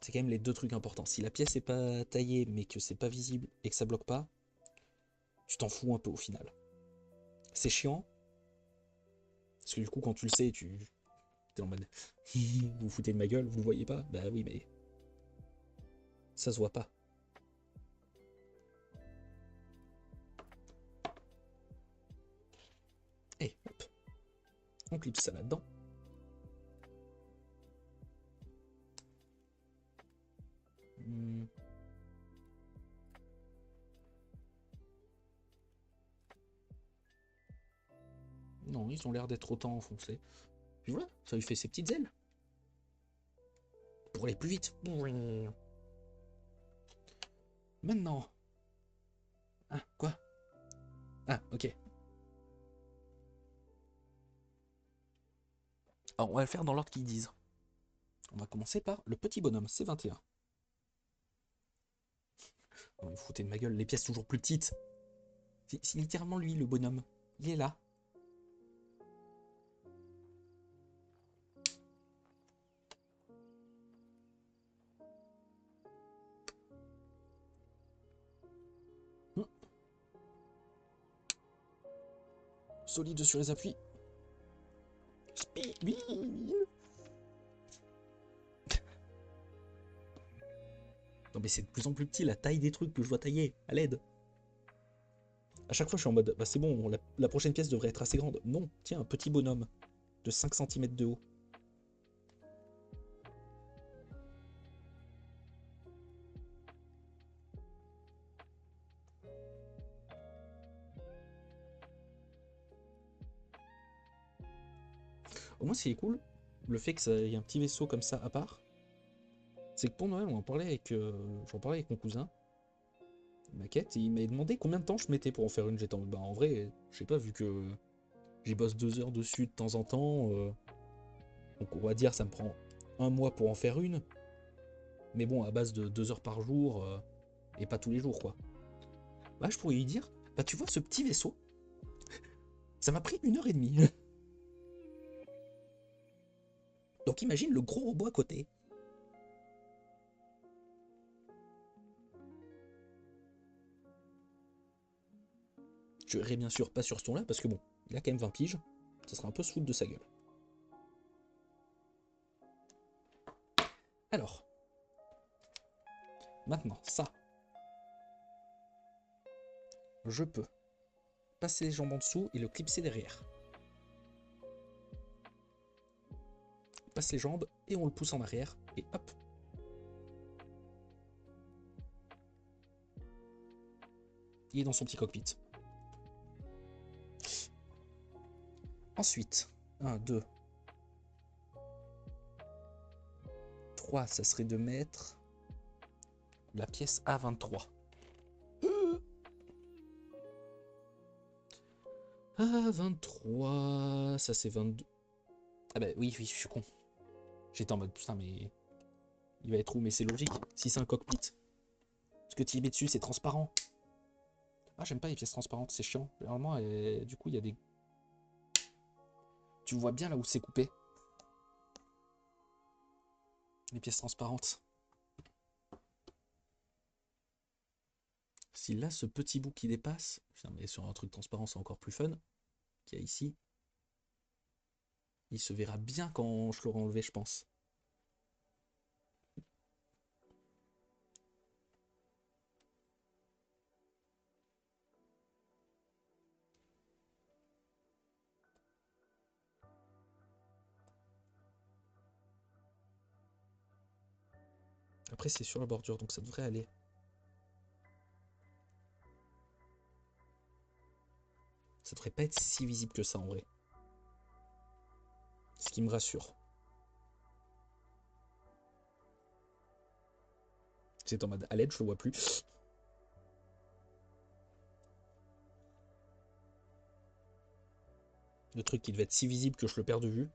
C'est quand même les deux trucs importants. Si la pièce n'est pas taillée, mais que c'est pas visible et que ça bloque pas, tu t'en fous un peu au final. C'est chiant. Parce que du coup, quand tu le sais, t'es en mode vous vous foutez de ma gueule, vous le voyez pas? Bah oui, mais ça se voit pas. Et hop, on clipse ça là-dedans. Non, ils ont l'air d'être autant enfoncés. Puis voilà, ça lui fait ses petites ailes. Pour aller plus vite. Maintenant. Ah, quoi? Ah, ok. Alors, on va le faire dans l'ordre qu'ils disent. On va commencer par le petit bonhomme, C21. Oh, vous foutez de ma gueule, les pièces toujours plus petites. C'est littéralement lui, le bonhomme. Il est là. Solide sur les appuis. Non mais c'est de plus en plus petit la taille des trucs que je dois tailler, à l'aide. À chaque fois je suis en mode, bah c'est bon, la prochaine pièce devrait être assez grande. Non, tiens, un petit bonhomme de 5 cm de haut. Au moins, ce qui est cool, le fait que ça y ait un petit vaisseau comme ça à part, c'est que pour Noël, j'en parlais avec mon cousin, maquette, et il m'a demandé combien de temps je mettais pour en faire une. J'étais en, bah, en vrai, je sais pas, vu que j'y bosse 2 heures dessus de temps en temps, donc on va dire ça me prend un mois pour en faire une, mais bon, à base de 2 heures par jour, et pas tous les jours, quoi. Bah, je pourrais lui dire, bah, tu vois, ce petit vaisseau, ça m'a pris 1 heure et demie. Donc imagine le gros robot à côté. Je verrai bien sûr pas sur ce ton-là, parce que bon, il a quand même 20 piges, ça sera un peu se foutre de sa gueule. Alors, maintenant, ça, je peux passer les jambes en dessous et le clipser derrière. On passe les jambes et on le pousse en arrière, et hop. Il est dans son petit cockpit. Ensuite, 1, 2, 3, ça serait de mettre la pièce A23. A23, ça c'est 22. Ah bah oui, je suis con. J'étais en mode, putain, mais il va être où? Mais c'est logique, si c'est un cockpit. Ce que tu y mets dessus, c'est transparent. Ah, j'aime pas les pièces transparentes, c'est chiant. Généralement, du coup, il y a des... Tu vois bien là où c'est coupé. Les pièces transparentes. Si là, ce petit bout qui dépasse, putain, mais sur un truc transparent, c'est encore plus fun, qu'il y a ici, il se verra bien quand je l'aurai enlevé, je pense. Après, c'est sur la bordure, donc ça devrait aller. Ça devrait pas être si visible que ça, en vrai. Ce qui me rassure. C'est en mode à l'aide, je le vois plus. Le truc qui devait être si visible que je le perds de vue.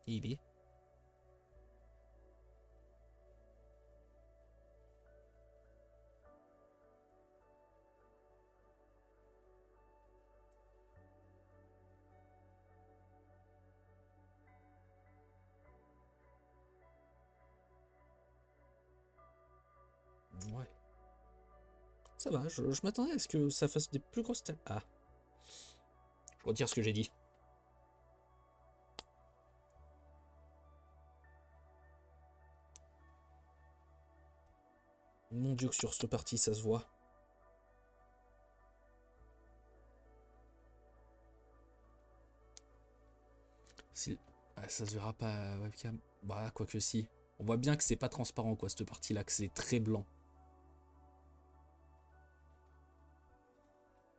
Et il est. Ouais. Ça va, je m'attendais à ce que ça fasse des plus grosses têtes. Ah, je retire ce que j'ai dit. Mon dieu que sur cette partie ça se voit. Si... Ah, ça se verra pas à webcam. Bah, quoique si. On voit bien que c'est pas transparent, quoi, cette partie-là, que c'est très blanc.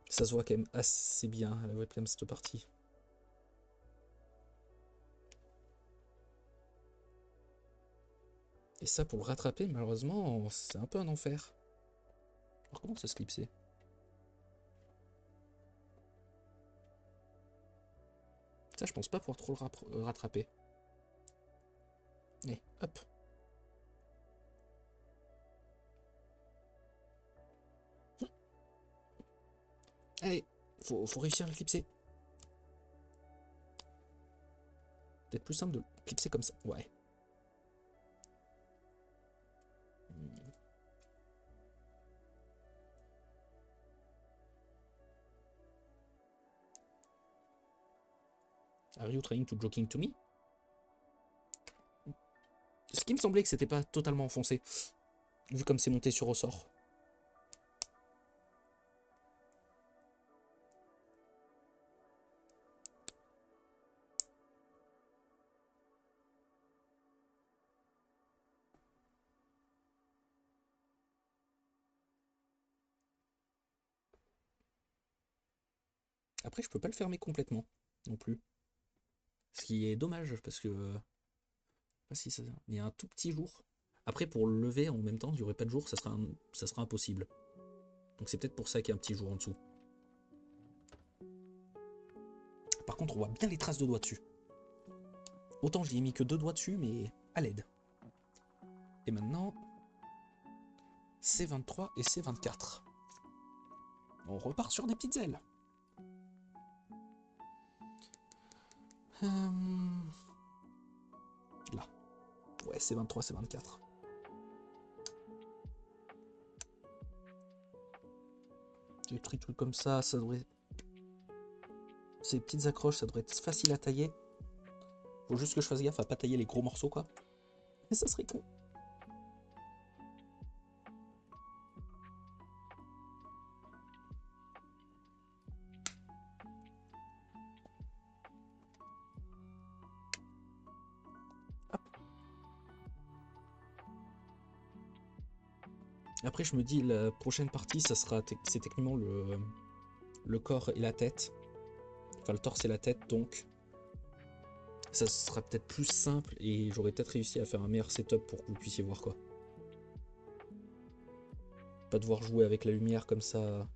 Ça se voit quand même assez bien à la webcam, cette partie. Et ça, pour le rattraper, malheureusement, c'est un peu un enfer. Alors, comment ça se clipsait? Ça, je pense pas pouvoir trop le rattraper. Et hop. Allez, faut réussir à le clipser. Peut-être plus simple de le clipser comme ça. Ouais. Are you trying to joking to me? Ce qui me semblait que c'était pas totalement enfoncé, vu comme c'est monté sur ressort. Après, je peux pas le fermer complètement, non plus. Ce qui est dommage, parce que... pas si ça... Il y a un tout petit jour. Après, pour le lever en même temps, il n'y aurait pas de jour, ça sera impossible. Donc c'est peut-être pour ça qu'il y a un petit jour en dessous. Par contre, on voit bien les traces de doigts dessus. Autant je n'y ai mis que 2 doigts dessus, mais à l'aide. Et maintenant, C23 et C24. On repart sur des petites ailes. Là. Ouais, C23, C24. Des petits trucs comme ça devrait... Ces petites accroches, ça devrait être facile à tailler. Faut juste que je fasse gaffe à pas tailler les gros morceaux, quoi. Mais ça serait con. Après, je me dis, la prochaine partie, ça sera c'est techniquement le corps et la tête. Enfin, le torse et la tête, donc ça sera peut-être plus simple et j'aurais peut-être réussi à faire un meilleur setup pour que vous puissiez voir, quoi. Pas devoir jouer avec la lumière comme ça.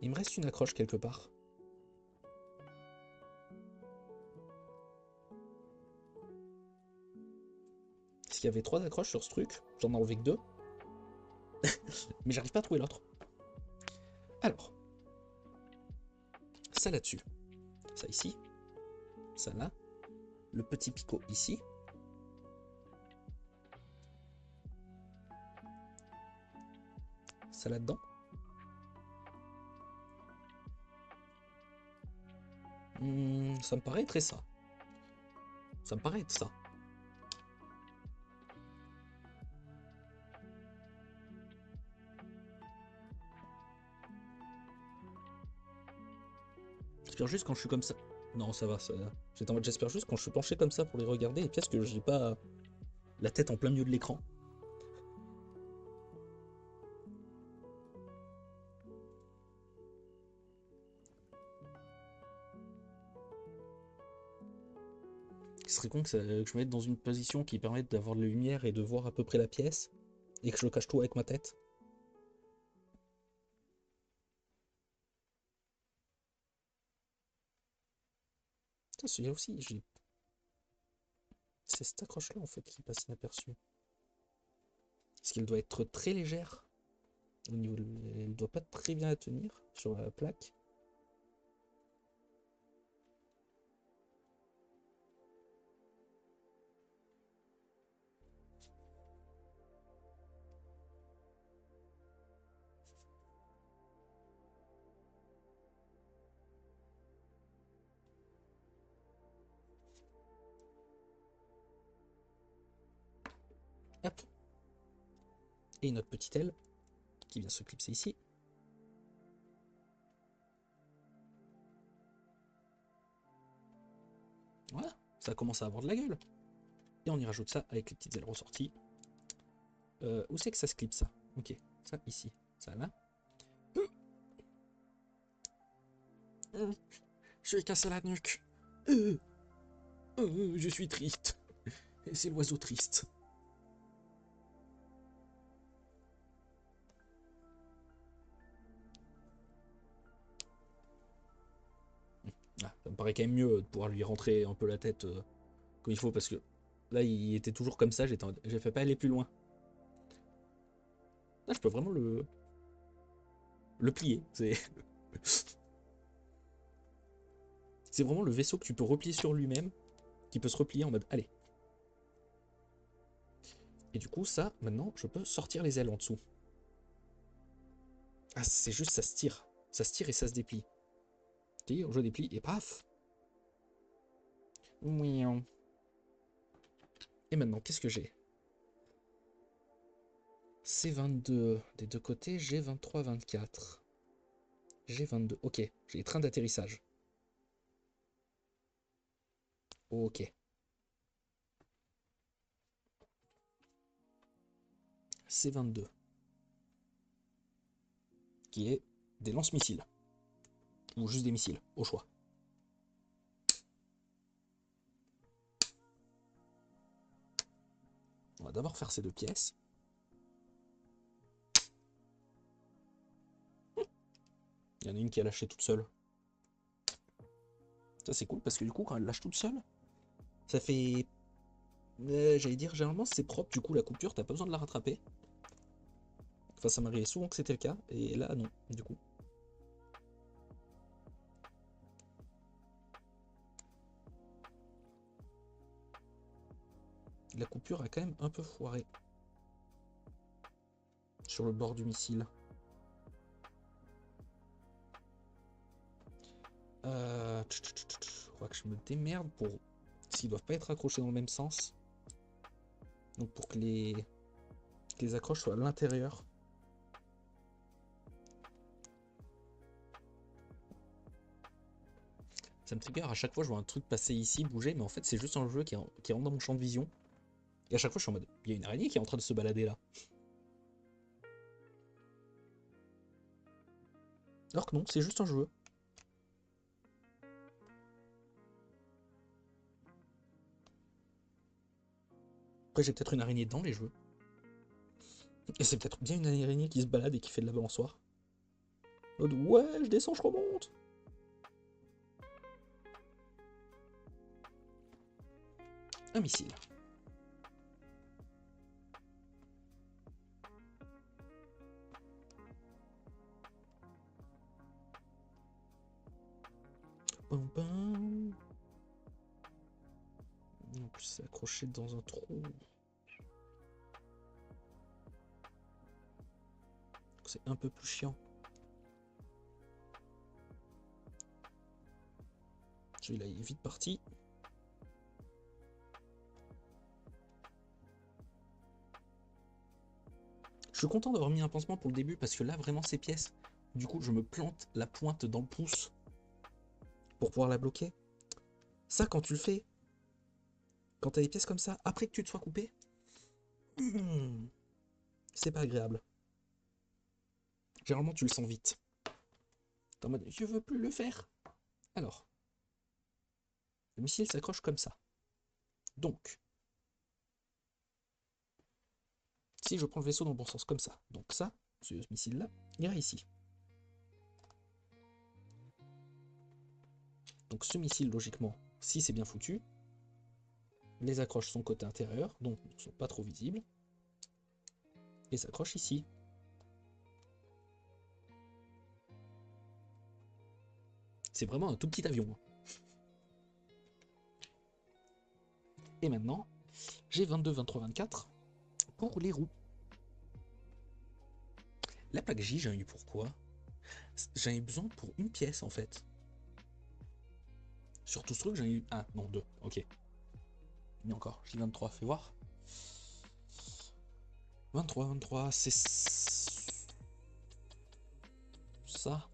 Il me reste une accroche quelque part. Parce qu'il y avait 3 accroches sur ce truc, j'en ai enlevé que 2. Mais j'arrive pas à trouver l'autre. Alors, ça là-dessus, ça ici, ça là, le petit picot ici, ça là-dedans. Ça me paraît être ça. Ça me paraît être ça. J'espère juste quand je suis comme ça. Non, ça va. J'étais en mode j'espère juste quand je suis penché comme ça pour les regarder, et pièce que j'ai pas la tête en plein milieu de l'écran. Ce serait con que je me mette dans une position qui permette d'avoir de la lumière et de voir à peu près la pièce, et que je cache tout avec ma tête. Putain, celui-là aussi, c'est cette accroche-là en fait qui passe inaperçue. Parce qu'elle doit être très légère. Au niveau elle doit pas très bien la tenir sur la plaque. Hop. Et notre petite aile qui vient se clipser ici. Voilà, ça commence à avoir de la gueule. Et on y rajoute ça avec les petites ailes ressorties. Où c'est que ça se clipse ça? Ok, ça ici, ça là. Je vais casser la nuque. Je suis triste. Et c'est l'oiseau triste. Ah, ça me paraît quand même mieux de pouvoir lui rentrer un peu la tête comme il faut parce que là il était toujours comme ça, j'ai fait pas aller plus loin. Là je peux vraiment le plier. C'est vraiment le vaisseau que tu peux replier sur lui-même, qui peut se replier en mode allez. Et du coup ça, maintenant je peux sortir les ailes en dessous. Ah c'est juste ça se tire. Ça se tire et ça se déplie. Je déplie et paf. Et maintenant qu'est-ce que j'ai? C22 des deux côtés, G23, 24. G22, ok, j'ai les trains d'atterrissage. Ok. C22. Qui est des lance-missiles. Ou juste des missiles, au choix. On va d'abord faire ces deux pièces. Il y en a une qui a lâché toute seule. Ça c'est cool parce que du coup quand elle lâche toute seule, ça fait... j'allais dire, généralement c'est propre, du coup la coupure, t'as pas besoin de la rattraper. Enfin ça m'arrivait souvent que c'était le cas, et là non, du coup. La coupure a quand même un peu foiré. Sur le bord du missile. Je crois que je me démerde pour... S'ils doivent pas être accrochés dans le même sens. Donc pour que les accroches soient à l'intérieur. Ça me trigger, à chaque fois je vois un truc passer ici, bouger, mais en fait c'est juste un jeu qui rentre dans mon champ de vision. Et à chaque fois je suis en mode, il y a une araignée qui est en train de se balader là. Alors que non, c'est juste un jeu. Après j'ai peut-être une araignée dans les jeux. Et c'est peut-être bien une araignée qui se balade et qui fait de la balançoire. En mode, ouais, je descends, je remonte. Un missile. Bam, bam. En plus c'est accroché dans un trou. C'est un peu plus chiant. Celui-là il est vite parti. Je suis content d'avoir mis un pansement pour le début parce que là vraiment ces pièces, du coup je me plante la pointe dans le pouce pour pouvoir la bloquer. Ça quand tu le fais, quand t'as des pièces comme ça, après que tu te sois coupé, c'est pas agréable. Généralement tu le sens vite. T'es en mode je veux plus le faire. Alors, le missile s'accroche comme ça. Donc, si je prends le vaisseau dans le bon sens comme ça, donc ça, ce missile-là, ira ici. Donc ce missile, logiquement, si c'est bien foutu, les accroches sont côté intérieur, donc ne sont pas trop visibles, et s'accroche ici. C'est vraiment un tout petit avion. Hein. Et maintenant, j'ai 22, 23, 24 pour les roues. La plaque J, j'en ai eu pourquoi? J'en ai besoin pour une pièce en fait. Sur tout ce truc, j'en ai eu. Ah non, deux, ok. Mais encore, j'ai 23, fais voir. 23, 23, c'est ça.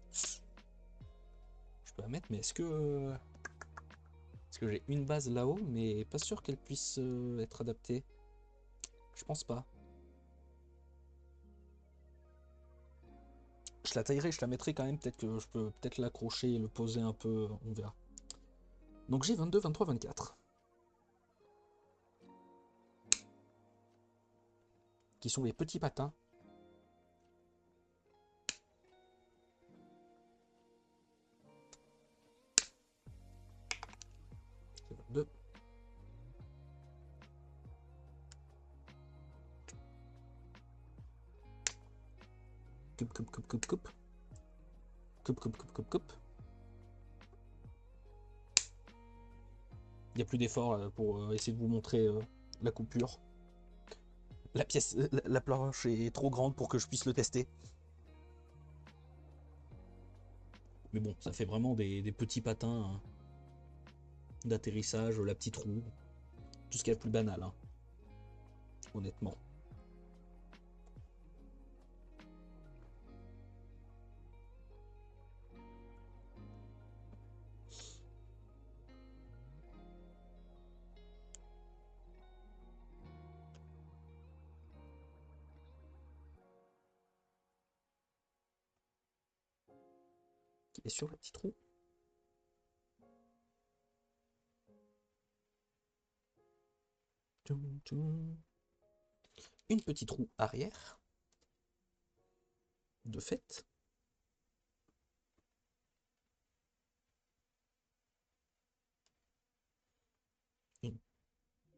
Je peux la mettre, mais est-ce que j'ai une base là-haut, mais pas sûr qu'elle puisse être adaptée. Je pense pas. Je la taillerai, je la mettrai quand même. Peut-être que je peux peut-être l'accrocher et le poser un peu. On verra. Donc j'ai 22, 23, 24. Qui sont les petits patins. C'est 22. Coupe, coupe, coupe, coupe, coupe. Coupe, coupe, coupe, coupe, coupe. Il n'y a plus d'effort pour essayer de vous montrer la coupure. La pièce, la planche est trop grande pour que je puisse le tester. Mais bon, ça fait vraiment des petits patins hein, d'atterrissage, la petite roue. Tout ce qu'il y a de plus banal, hein, honnêtement. Et sur la petite roue. Une petite roue arrière. De fait. Une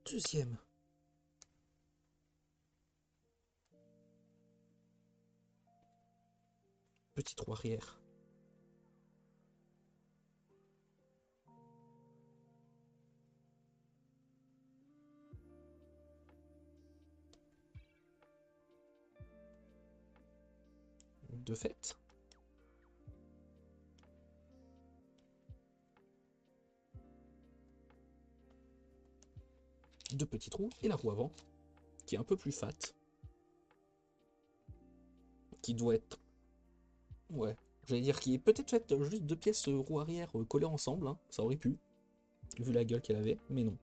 deuxième. Petite roue arrière. De fait. Deux petites roues et la roue avant, qui est un peu plus fat. Qui doit être... Ouais, j'allais dire qu'il est peut-être fait juste deux pièces roue arrière collées ensemble, hein. Ça aurait pu, vu la gueule qu'elle avait, mais non.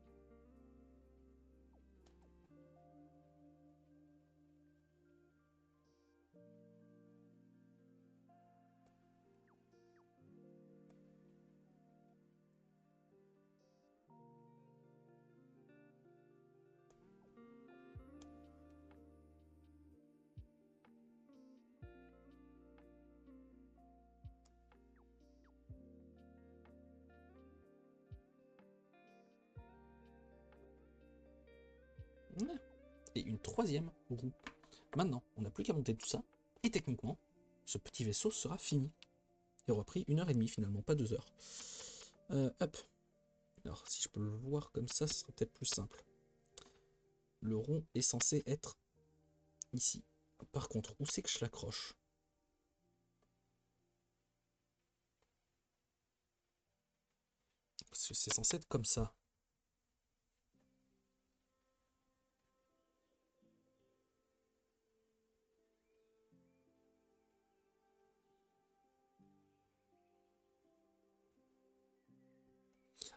Et une troisième roue. Maintenant, on n'a plus qu'à monter tout ça, et techniquement, ce petit vaisseau sera fini. Il aura pris 1h30 finalement, pas 2 heures. Hop. Alors, si je peux le voir comme ça, ce sera peut-être plus simple. Le rond est censé être ici. Par contre, où c'est que je l'accroche? Parce que c'est censé être comme ça.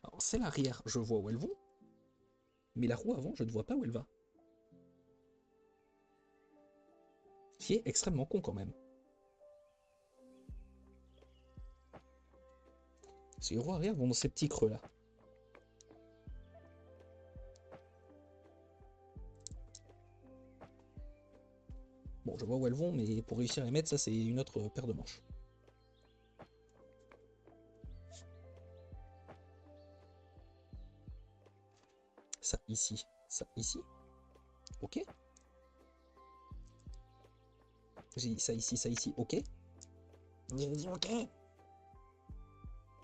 Alors, c'est l'arrière, je vois où elles vont. Mais la roue avant, je ne vois pas où elle va. Ce qui est extrêmement con quand même. Parce que les roues arrière vont dans ces petits creux là. Bon, je vois où elles vont, mais pour réussir à les mettre, ça c'est une autre paire de manches. Ça ici, ça ici. Ok. J'ai dit ça ici, ok. J'ai dit ok.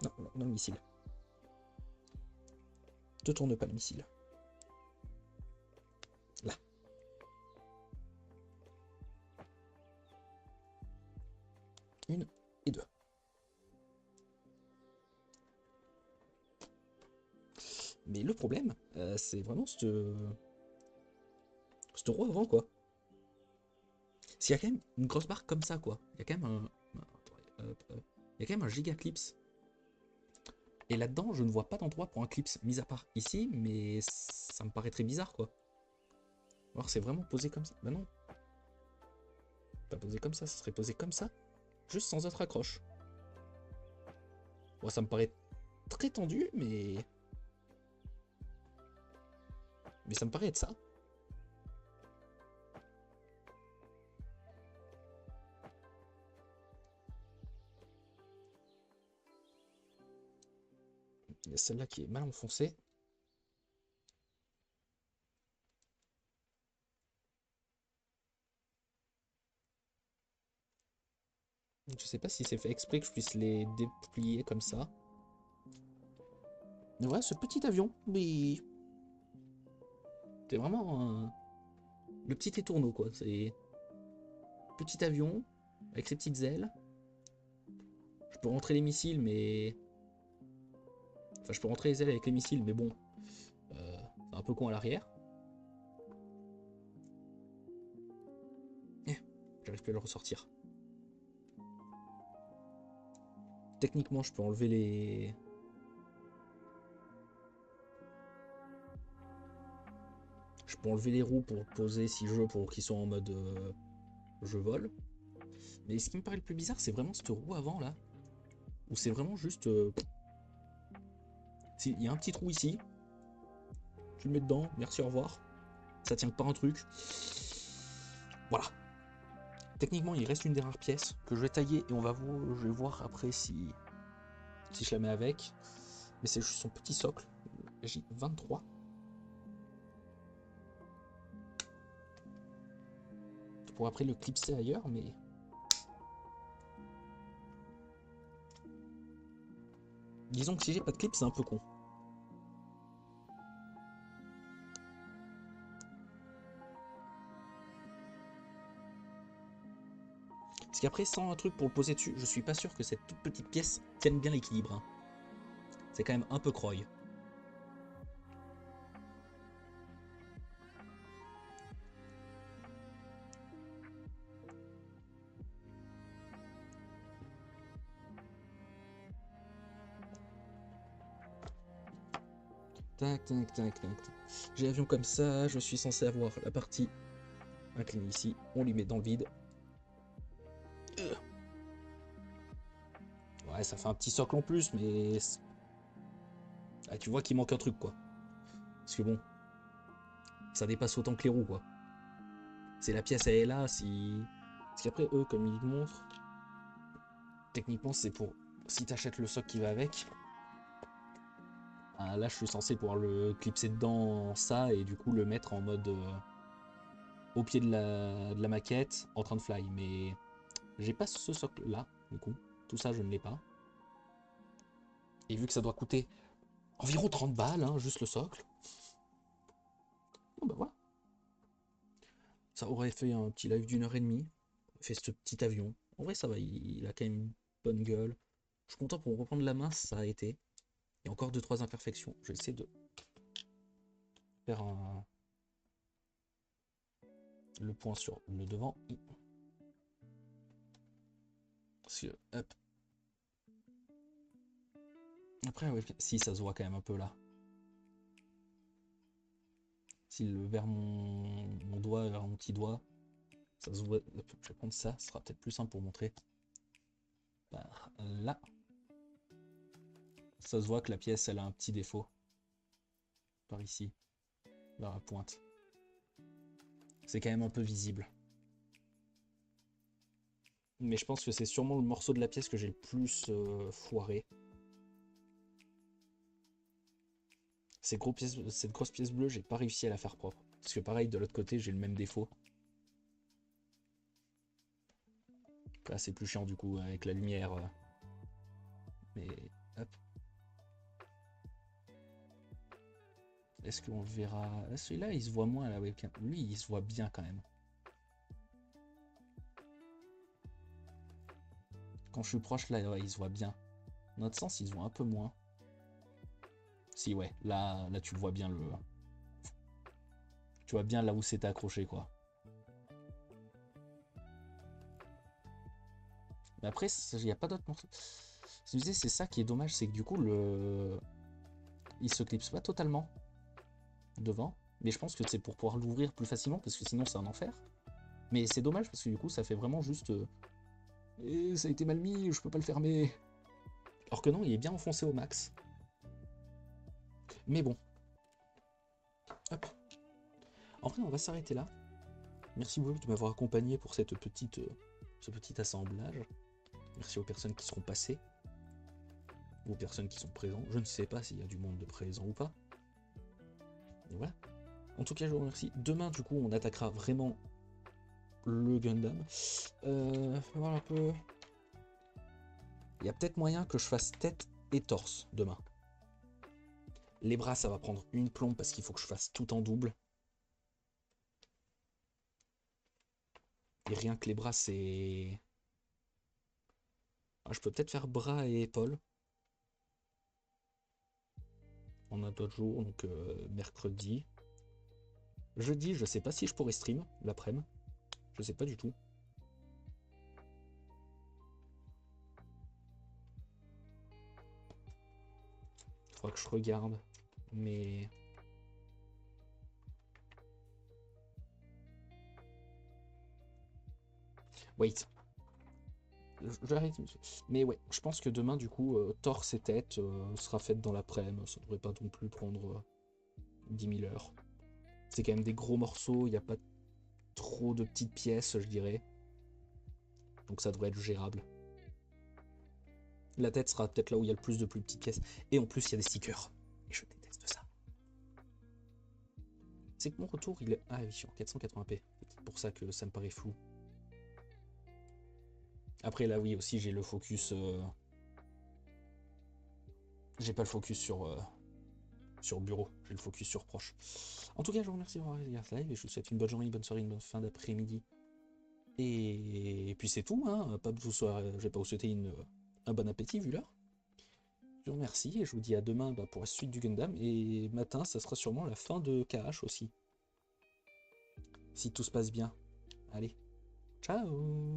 Non, non, le missile. Te tourne pas le missile. Là. Une et deux. Mais le problème, c'est vraiment ce roi avant, quoi. S'il y a quand même une grosse barre comme ça, quoi. Il y a quand même il y a quand même un giga clips. Et là-dedans, je ne vois pas d'endroit pour un clips, mis à part ici, mais ça me paraît très bizarre, quoi. Alors c'est vraiment posé comme ça. Bah non. Pas posé comme ça serait posé comme ça. Juste sans autre accroche. Bon, ça me paraît très tendu, mais... Mais ça me paraît être ça. Il y a celle-là qui est mal enfoncée. Je sais pas si c'est fait exprès que je puisse les déplier comme ça. Mais voilà, ce petit avion, mais... C'est vraiment le petit étourneau, quoi. C'est petit avion avec ses petites ailes. Je peux rentrer les missiles, mais... Enfin, je peux rentrer les ailes avec les missiles, mais bon. C'est un peu con à l'arrière. J'arrive plus à le ressortir. Techniquement, je peux enlever les... Je peux enlever les roues pour poser si je veux, pour qu'ils soient en mode je vole. Mais ce qui me paraît le plus bizarre, c'est vraiment cette roue avant là. Où c'est vraiment juste... Il y a un petit trou ici. Tu le mets dedans, merci, au revoir. Ça tient que par un truc. Voilà. Techniquement, il reste une des rares pièces que je vais tailler et je vais voir après si je la mets avec. Mais c'est juste son petit socle. J23. Pour après le clipser ailleurs, mais... Disons que si j'ai pas de clip, c'est un peu con. Parce qu'après, sans un truc pour le poser dessus, je suis pas sûr que cette toute petite pièce tienne bien l'équilibre. Hein. C'est quand même un peu croy. Tac, tac, tac, tac. J'ai l'avion comme ça, je suis censé avoir la partie inclinée ici. On lui met dans le vide. Ouais, ça fait un petit socle en plus, mais... Ah, tu vois qu'il manque un truc, quoi. Parce que bon, ça dépasse autant que les roues, quoi. C'est la pièce, elle est là, si... Parce qu'après, eux, comme ils montrent, techniquement, c'est pour... Si t'achètes le socle qui va avec... Là, je suis censé pouvoir le clipser dedans, ça, et du coup, le mettre en mode... au pied de la maquette, en train de fly. Mais j'ai pas ce socle-là, du coup. Tout ça, je ne l'ai pas. Et vu que ça doit coûter environ 30 balles, hein, juste le socle. Bon, bah voilà. Ça aurait fait un petit live d'1h30. Fait ce petit avion. En vrai, ça va, il a quand même une bonne gueule. Je suis content pour reprendre la main, ça a été. Il y a encore 2-3 imperfections. Je vais essayer de faire le point sur le devant. Parce que, hop. Après, ouais, si, ça se voit quand même un peu là. Si vers mon doigt, vers mon petit doigt, ça se voit. Je vais prendre ça, ce sera peut-être plus simple pour montrer. Par là. Ça se voit que la pièce, elle a un petit défaut. Par ici, vers la pointe. C'est quand même un peu visible. Mais je pense que c'est sûrement le morceau de la pièce que j'ai le plus foiré. Cette grosse pièce bleue, j'ai pas réussi à la faire propre. Parce que pareil, de l'autre côté, j'ai le même défaut. Là, c'est plus chiant du coup, avec la lumière. Mais, hop. Est-ce qu'on le verra? Celui-là, il se voit moins à la webcam. Lui, il se voit bien quand même. Quand je suis proche, là, ouais, il se voit bien. Dans notre sens, il se voit un peu moins. Si, ouais, là tu le vois bien, tu vois bien là où c'était accroché, quoi. Mais après, il n'y a pas d'autres morceaux. Je disais, c'est ça qui est dommage, c'est que du coup, il se clipse pas totalement devant. Mais je pense que c'est pour pouvoir l'ouvrir plus facilement, parce que sinon c'est un enfer. Mais c'est dommage, parce que du coup, ça fait vraiment juste... Et ça a été mal mis, je peux pas le fermer. Alors que non, il est bien enfoncé au max. Mais bon. Hop. En vrai, on va s'arrêter là. Merci beaucoup de m'avoir accompagné pour ce petit assemblage. Merci aux personnes qui seront passées. Aux personnes qui sont présentes. Je ne sais pas s'il y a du monde de présent ou pas. Et voilà. En tout cas, je vous remercie. Demain, du coup, on attaquera vraiment le Gundam. Voir un peu. Il y a peut-être moyen que je fasse tête et torse demain. Les bras, ça va prendre une plombe parce qu'il faut que je fasse tout en double. Et rien que les bras, c'est... Ah, je peux peut-être faire bras et épaules. On a d'autres jours, donc mercredi. Jeudi, je sais pas si je pourrais stream l'après-midi. Je sais pas du tout. Faudra que je regarde. Mais... Wait. J'arrête. Mais ouais, je pense que demain, du coup, torse et tête sera faite dans l'après-midi. Ça devrait pas non plus prendre 10 000 heures. C'est quand même des gros morceaux, il n'y a pas trop de petites pièces, je dirais. Donc ça devrait être gérable. La tête sera peut-être là où il y a le plus de plus petites pièces. Et en plus, il y a des stickers. Et je déteste ça. C'est que mon retour, il est... Ah oui, sur 480p. C'est pour ça que ça me paraît flou. Après, là, oui, aussi, j'ai le focus... J'ai pas le focus sur bureau. J'ai le focus sur proche. En tout cas, je vous remercie d'avoir regardé ce live. Et je vous souhaite une bonne journée, une bonne soirée, une bonne fin d'après-midi. Et puis c'est tout. Hein. Je vais pas vous souhaiter un bon appétit, vu l'heure. Je vous remercie et je vous dis à demain pour la suite du Gundam. Et matin, ça sera sûrement la fin de KH aussi. Si tout se passe bien. Allez, ciao!